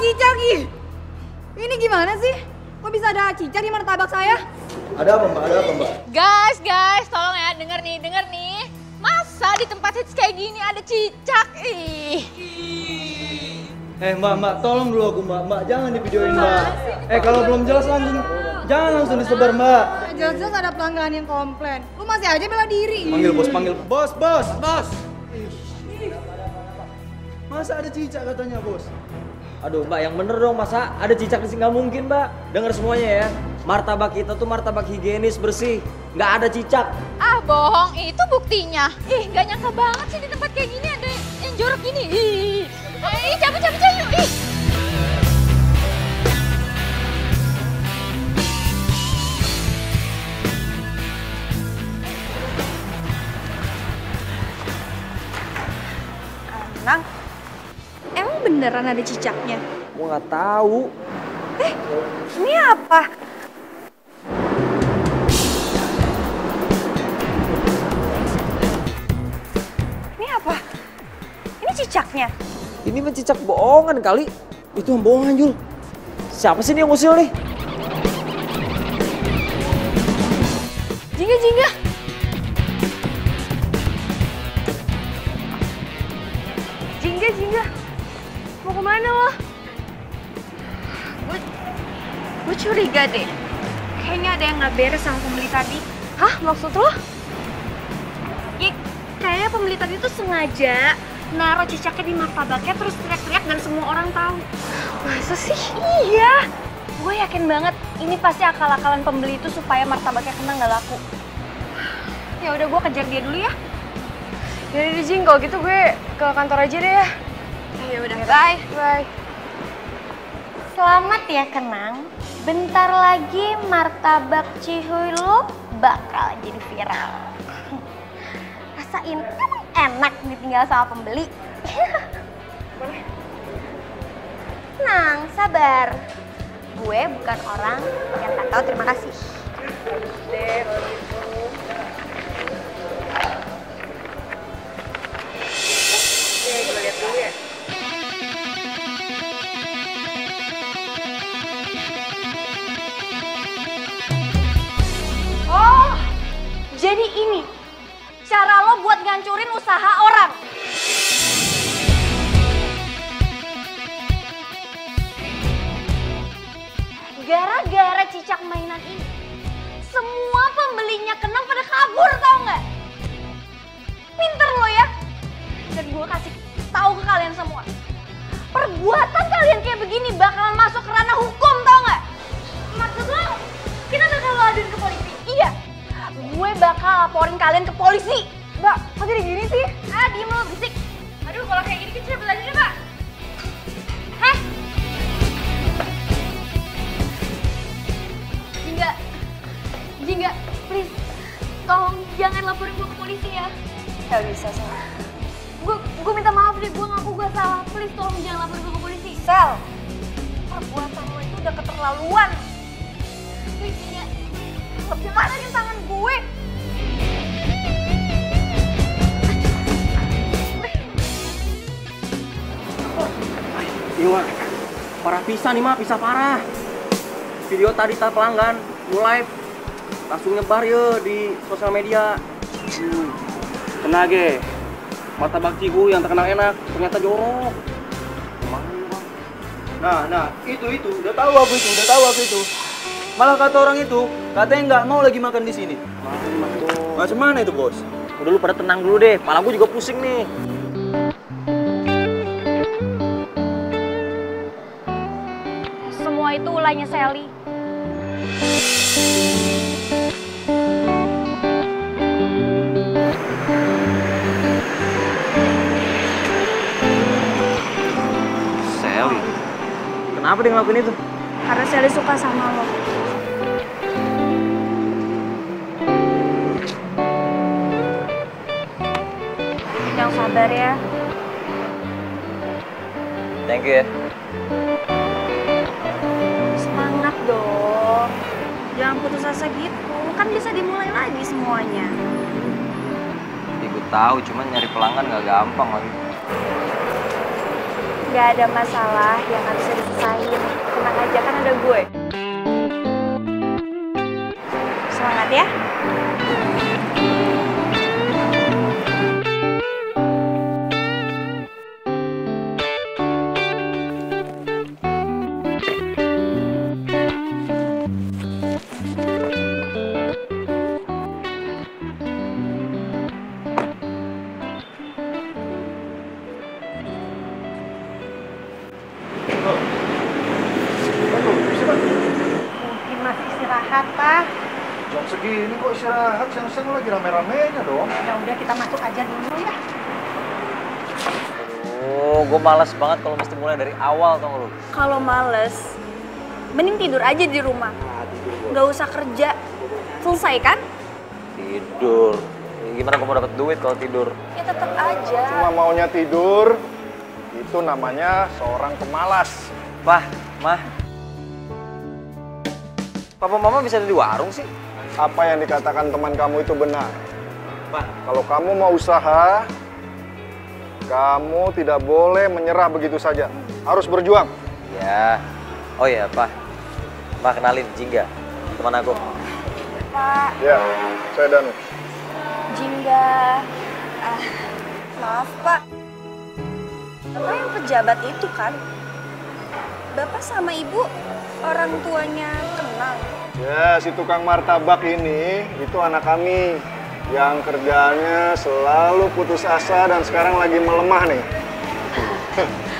Cicak, ih. Ini gimana sih? Kok bisa ada cicak di martabak saya? Ada apa mbak? Ada apa mbak? Guys, tolong ya, denger nih. Masa di tempat hits kayak gini ada cicak? Ih. Mbak, tolong dulu aku mbak, jangan di videoin mbak. Kalau belum jelas jangan langsung disebar mbak. Jelas-jelas ada pelanggan yang komplain. Lu masih aja bela diri. Panggil bos. Masa ada cicak katanya bos? Aduh mbak, yang bener dong, masa ada cicak di sini? Nggak mungkin mbak. Dengar semuanya ya, martabak kita tuh martabak higienis, bersih, nggak ada cicak. Ah bohong, itu buktinya. Ih, gak nyangka banget sih di tempat kayak gini ada yang jorok gini. Ih, cabut yuk. Ih. Nang, emang beneran ada cicaknya? Gua nggak tahu. Ini apa? Ini apa? Ini cicaknya? Ini mah cicak bohongan kali. Itu yang bohongan Jul. Siapa sih ini yang ngusil nih? Jingga. Jingga. Mau kemana lo? Gue curiga deh. Kayaknya ada yang nggak beres sama pembeli tadi. Hah, maksud lo? Ya, kayaknya pembeli tadi tuh sengaja naruh cicaknya di martabaknya terus teriak-teriak dan semua orang tahu. Masa sih? Iya. Gue yakin banget ini pasti akal-akalan pembeli itu supaya martabaknya kena nggak laku. Ya udah gue kejar dia dulu ya. Jadi Jing, kalau gitu gue ke kantor aja deh ya. Ya udah, bye. Selamat ya Kenang. Bentar lagi martabak Cihuy lo bakal jadi viral. Rasain, emang enak ditinggal sama pembeli. Tenang, sabar. Gue bukan orang yang tak tahu terima kasih. Deh, kalau gitu. Gue lihat dulu ya. Oh, jadi ini cara lo buat ngancurin usaha orang. Gara-gara cicak mainan ini, semua pembelinya Kenang pada kabur, tau nggak? Pinter lo ya. Dan gue kasih tahu ke kalian semua, perbuatan kalian kayak begini bakalan masuk ke ranah hukum, tau nggak? Maksud lo, kita bakal lo aduin ke polisi? Iya, gue bakal laporin kalian ke polisi. Mbak, kok jadi gini sih? Diem lo, berisik. Aduh, kalau kayak gini kita cabut aja deh, Mbak. Heh? Jingga, please, tolong jangan laporin gue ke polisi ya. Gak bisa, Sel. Gue minta maaf deh, gue ngaku gue salah. Please, tolong jangan laporin gue ke polisi. Sel, perbuatan lo itu udah keterlaluan. Please, Jingga, lepasin tangan gue. Ini mah parah pisan nih mah, pisah parah. Video tadi tak pelanggan, live langsung nyebar ya di sosial media. Tenaga, martabak Cihuy yang terkenal enak ternyata jorok. Gimana bang? Nah, itu, udah tahu aku itu. Malah kata orang itu, katanya nggak mau lagi makan di sini. Macam mana itu, Bos? Udah lu pada tenang dulu deh, kepala gue juga pusing nih. Semua itu ulahnya Sally. Sally? Kenapa dia ngelakuin itu? Karena Sally suka sama lo. Yang sabar ya. Thank you ya. Semangat dong. Jangan putus asa gitu. Kan bisa dimulai lagi semuanya. Ya, gue tahu, cuman nyari pelanggan nggak gampang lagi. Gak ada masalah yang gak bisa diselesain. Tenang aja, kan ada gue. Semangat ya. Mungkin masih istirahat, Pak. Jam segini kok istirahat, siang-siang lagi rame-ramenya dong. Ya udah, kita masuk aja dulu ya. Oh, gue malas banget kalau mesti mulai dari awal, tau gak lu? Kalau males, mending tidur aja di rumah. Gak usah kerja. Selesai kan? Tidur. Ya, gimana gue mau dapet duit kalau tidur? Ya tetap aja. Cuma maunya tidur, itu namanya seorang pemalas. Pah, Mah. Papa Mama bisa ada di warung sih? Apa yang dikatakan teman kamu itu benar. Pak. Kalau kamu mau usaha, kamu tidak boleh menyerah begitu saja. Harus berjuang. Ya. Oh iya, Pak. Pak, kenalin Jingga, teman aku. Pak, Ya, saya Danu. Jingga. Maaf, Pak. Bapak yang pejabat itu kan? Bapak sama Ibu orang tuanya kenal. Ya, si tukang martabak ini, itu anak kami. Yang kerjanya selalu putus asa dan sekarang lagi melemah nih.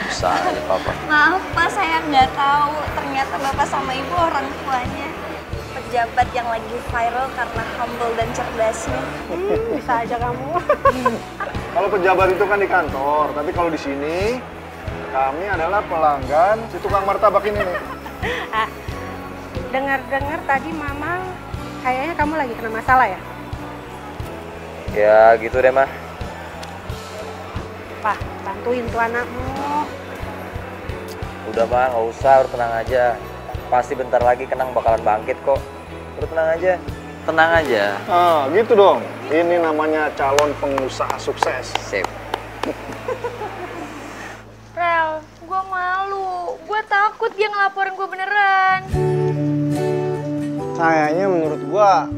Bisa aja, Papa. Maaf, Pak, saya nggak tahu. Ternyata Bapak sama Ibu orang tuanya. Pejabat yang lagi viral karena humble dan cerdasnya. Bisa aja kamu. Kalau pejabat itu kan di kantor, tapi kalau di sini kami adalah pelanggan si tukang martabak ini nih. Dengar-dengar tadi Mama kayaknya kamu lagi kena masalah ya? Ya gitu deh, Mah. Pak, bantuin tuh anakmu. Udah, Mah, nggak usah, udah tenang aja. Pasti bentar lagi Kenang bakalan bangkit kok. Udah tenang aja. Tenang aja. Ah, gitu dong. Ini namanya calon pengusaha sukses. Sip. Rel, gue malu. Gue takut dia ngelaporin gue beneran. Kayaknya menurut gua,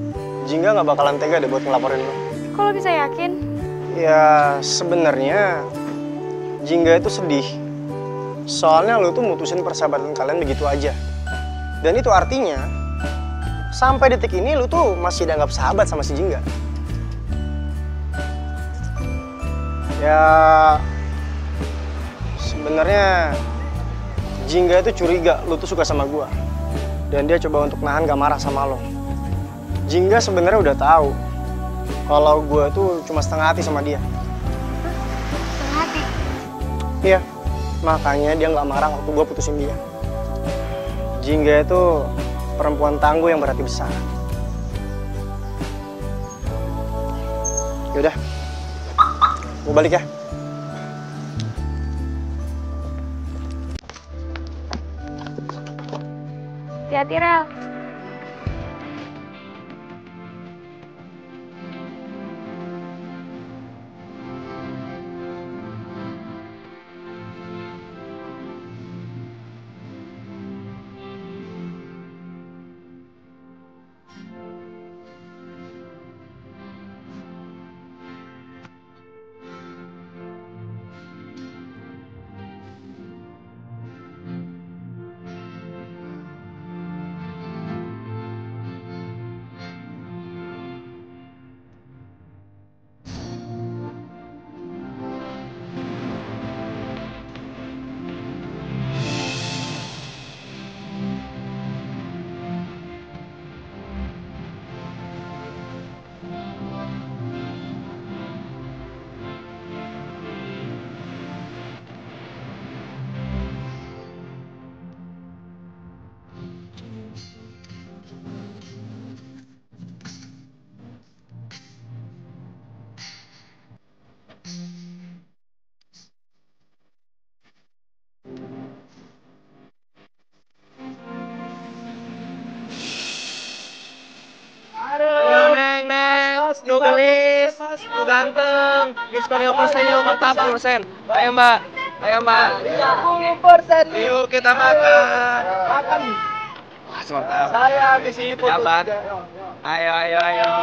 Jingga nggak bakalan tega deh buat ngelaporin lo. Kok lo bisa yakin? Ya, sebenarnya Jingga itu sedih. Soalnya lo tuh mutusin persahabatan kalian begitu aja. Dan itu artinya, sampai detik ini lo tuh masih dianggap sahabat sama si Jingga. Ya, sebenarnya Jingga itu curiga lo tuh suka sama gua. Dan dia coba untuk nahan gak marah sama lo. Jingga sebenarnya udah tahu kalau gue tuh cuma setengah hati sama dia. Setengah hati? Iya, makanya dia nggak marah waktu gue putusin dia. Jingga itu perempuan tangguh yang berarti besar. Yaudah, gue balik ya. Hati-hati, Rel. ganteng. Diskon 50% 40%. Ayo Mbak. Ayo Mbak. 50%. Yuk kita makan. Makan. Wah, mantap. Saya di sini foto. Ayo.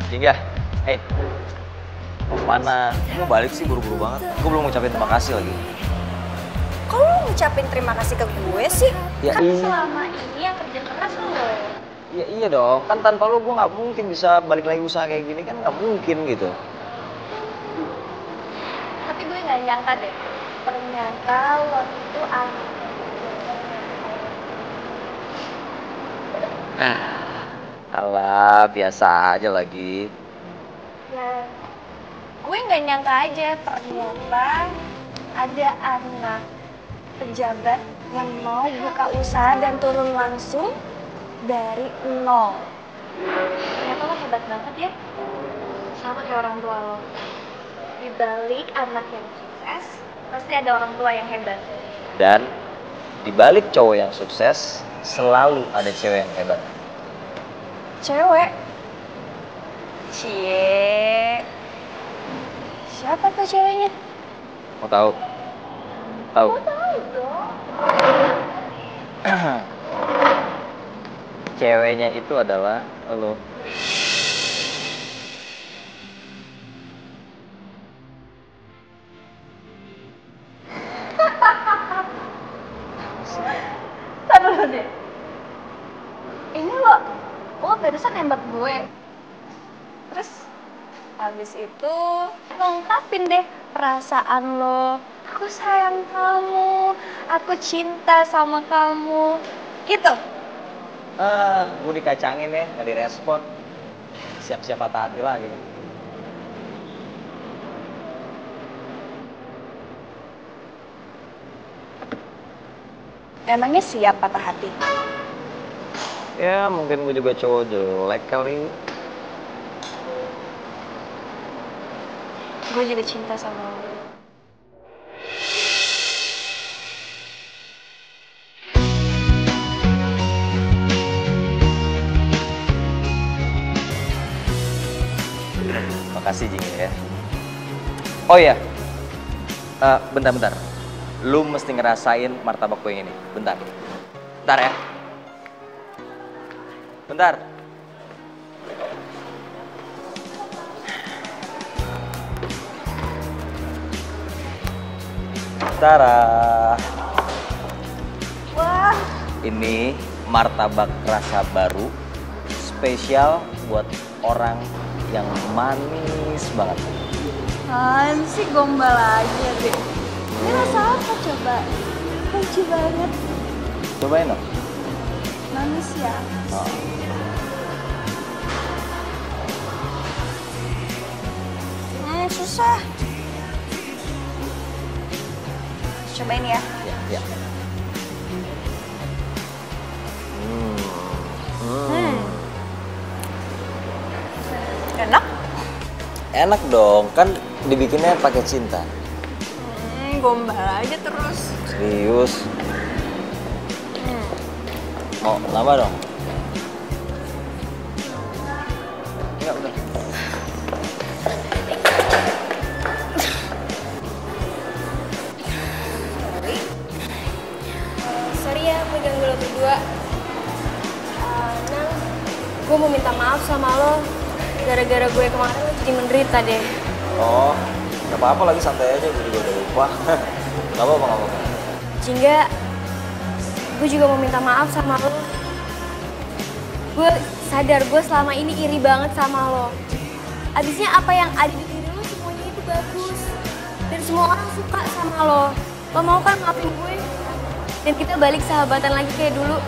Jingga, mau mana? Mau balik sih buru-buru banget. Gue belum ngucapin terima kasih lagi. Kok lu ngucapin terima kasih ke gue sih? Ya kan iya. selama ini yang kerja keras lo. Ya iya dong, kan tanpa lo gue nggak mungkin bisa balik lagi usaha kayak gini kan nggak mungkin gitu. Tapi gue nggak nyangka deh, ternyata lo itu anak. Alah, biasa aja lagi. Nah, gue nggak nyangka aja ternyata ada anak pejabat yang mau buka usaha dan turun langsung dari nol. Ternyata lo hebat banget ya, sama kayak orang tua lo. Di balik anak yang sukses, pasti ada orang tua yang hebat. Dan di balik cowok yang sukses, selalu ada cewek yang hebat. Cewek? Cie. Siapa tuh ceweknya? Mau tahu? Tahu. Mau tahu dong. Ceweknya itu adalah lo. Taruh dulu deh. Ini lo barusan nembak gue. Terus habis itu lo ungkapin deh perasaan lo. Aku sayang kamu, aku cinta sama kamu. Gitu. Gue dikacangin ya, gak direspon. Siap-siap patah hati lagi. Emangnya siap patah hati? Ya mungkin gue juga cowok jelek kali. Gue juga cinta sama lo. Makasih Jingga ya. Oh iya, bentar. Lu mesti ngerasain martabak gue yang ini. Bentar ya. Bentar. Tara. Wah. Ini martabak rasa baru, spesial buat orang yang manis banget. Apaan sih, gombal aja deh. Ini rasa apa coba? Lucu banget. Cobain dong. Manis ya? Oh. Susah. Cobain ya. Ya. Enak? Enak dong, kan dibikinnya pakai cinta. Gombal aja terus. Serius. Mau nambah dong? Enggak, udah. Sorry ya, mengganggu lo berdua. Nang, gue mau minta maaf sama lo. Gara-gara gue kemarin lo jadi menderita deh. Oh, gak apa-apa lagi, santai aja, gue juga udah lupa. Gak apa-apa. Jingga, gue juga mau minta maaf sama lo. Gue sadar gue selama ini iri banget sama lo. Abisnya apa yang ada di diri lo semuanya itu bagus. Dan semua orang suka sama lo. Lo mau kan maafin gue? Dan kita balik sahabatan lagi kayak dulu.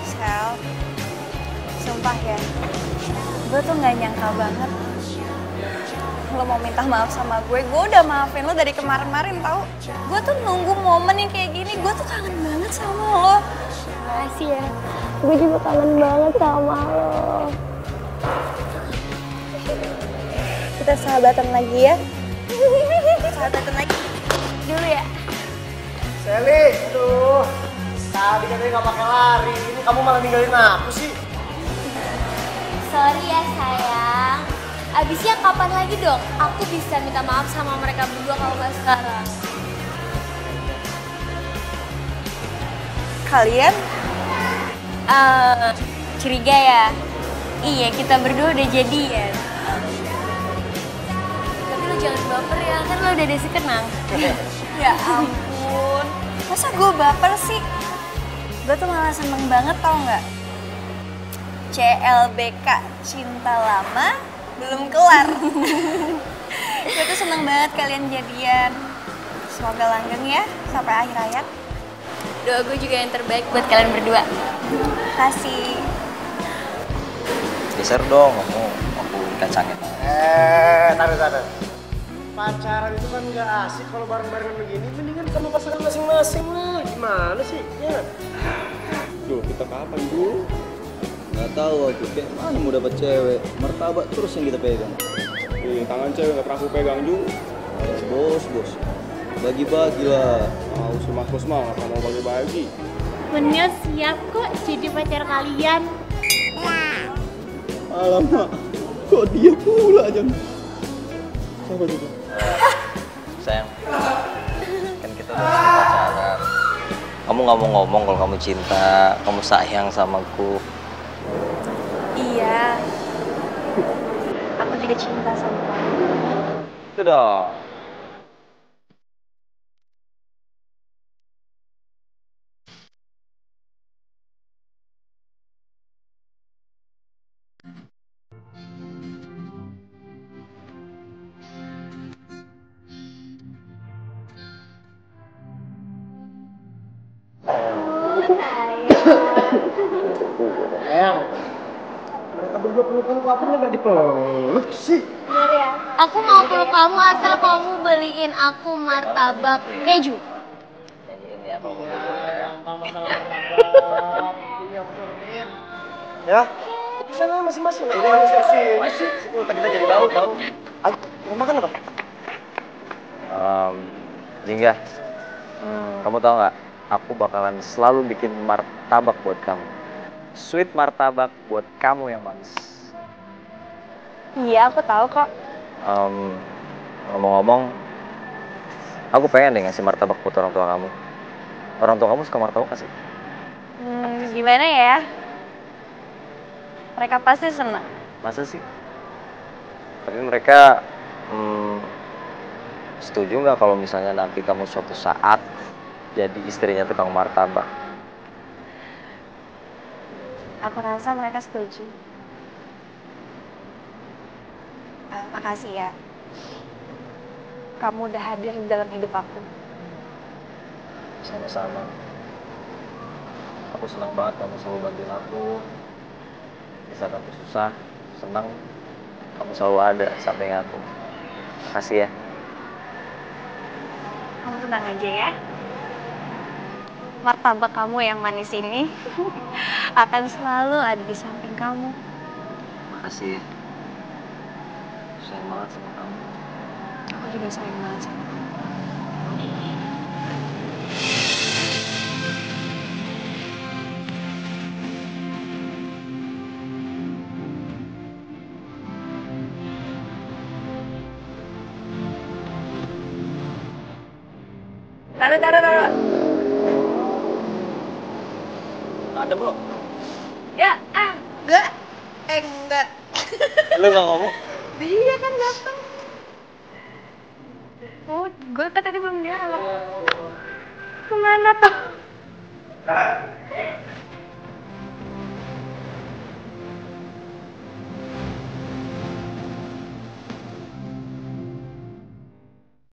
Sel, sumpah ya, gue tuh gak nyangka banget lo mau minta maaf sama gue udah maafin lo dari kemarin-marin tau. Gue tuh nunggu momen yang kayak gini, gue tuh kangen banget sama lo. Makasih ya, gue juga kangen banget sama lo. kita sahabatan lagi ya. Sahabatan lagi dulu ya. Sally, aduh. Tadi katanya nggak pakai lari, ini kamu malah ninggalin aku sih. Sorry ya sayang. Abisnya kapan lagi dong aku bisa minta maaf sama mereka berdua kalau nggak sekarang? Kalian? Curiga ya? Iya, kita berdua udah jadian. Tapi lo jangan baper ya, kan lo udah desi kenang. Ya ampun, masa gue baper sih? Gue tuh malah seneng banget tau nggak? CLBK, cinta lama belum kelar. Gue tuh seneng banget kalian jadian. Semoga langgeng ya sampai akhir hayat. Doa gue juga yang terbaik buat kalian berdua. Kasih. Geser dong, aku kacangin. Taruh. Pacaran itu kan nggak asik kalau bareng-barengan begini. Mendingan kamu pasangan masing-masing lah. Gimana sih? Ya. Duh, kita kapan, Bu? Nggak tahu aku, kayak mana mau dapat cewek. Martabak terus yang kita pegang. Tangan cewek nggak pernah aku pegang juga. Bos. Bagi-bagi lah. Mau bos mah nggak mau bagi-bagi. Menil siap kok jadi pacar kalian. Alamak, kok dia pula aja. Siapa juga? Sayang, kan kita udah sering pacaran. Kamu nggak mau ngomong kalau kamu cinta, kamu sayang sama aku. Iya. Aku juga cinta sama kamu. Itu dong. Sayang, mereka berdua pelukan aku nggak dipeluk sih. Bener ya? Aku mau peluk kamu asal kamu beliin aku martabak keju. Ya, sana masing-masing. Ini masing-masing. Kita jadi tahu. Ayo, mau makan apa? Jingga, kamu tahu nggak? Aku bakalan selalu bikin martabak buat kamu. Sweet martabak buat kamu yang manis. Iya, aku tahu kok. Ngomong-ngomong, aku pengen deh ngasih martabak buat orang tua kamu. Orang tua kamu suka martabak nggak sih? Gimana ya? Mereka pasti senang. Masa sih? Tapi mereka setuju nggak kalau misalnya nanti kamu suatu saat jadi istrinya tukang martabak? Aku rasa mereka setuju. Makasih ya. Kamu udah hadir di dalam hidup aku. Sama-sama. Aku senang banget kamu selalu bantuin aku. Di saat aku susah, senang, kamu selalu ada samping aku. Makasih ya. Kamu tenang aja ya. Martabak kamu yang manis ini akan selalu ada di samping kamu. Makasih ya. Sayang banget sama kamu. Aku juga sayang banget sama kamu. Taruh. Ada bro. Ya, enggak. Lu nggak ngomong? Dia kan datang. Oh, gue kan tadi belum dialog. Kemana tuh?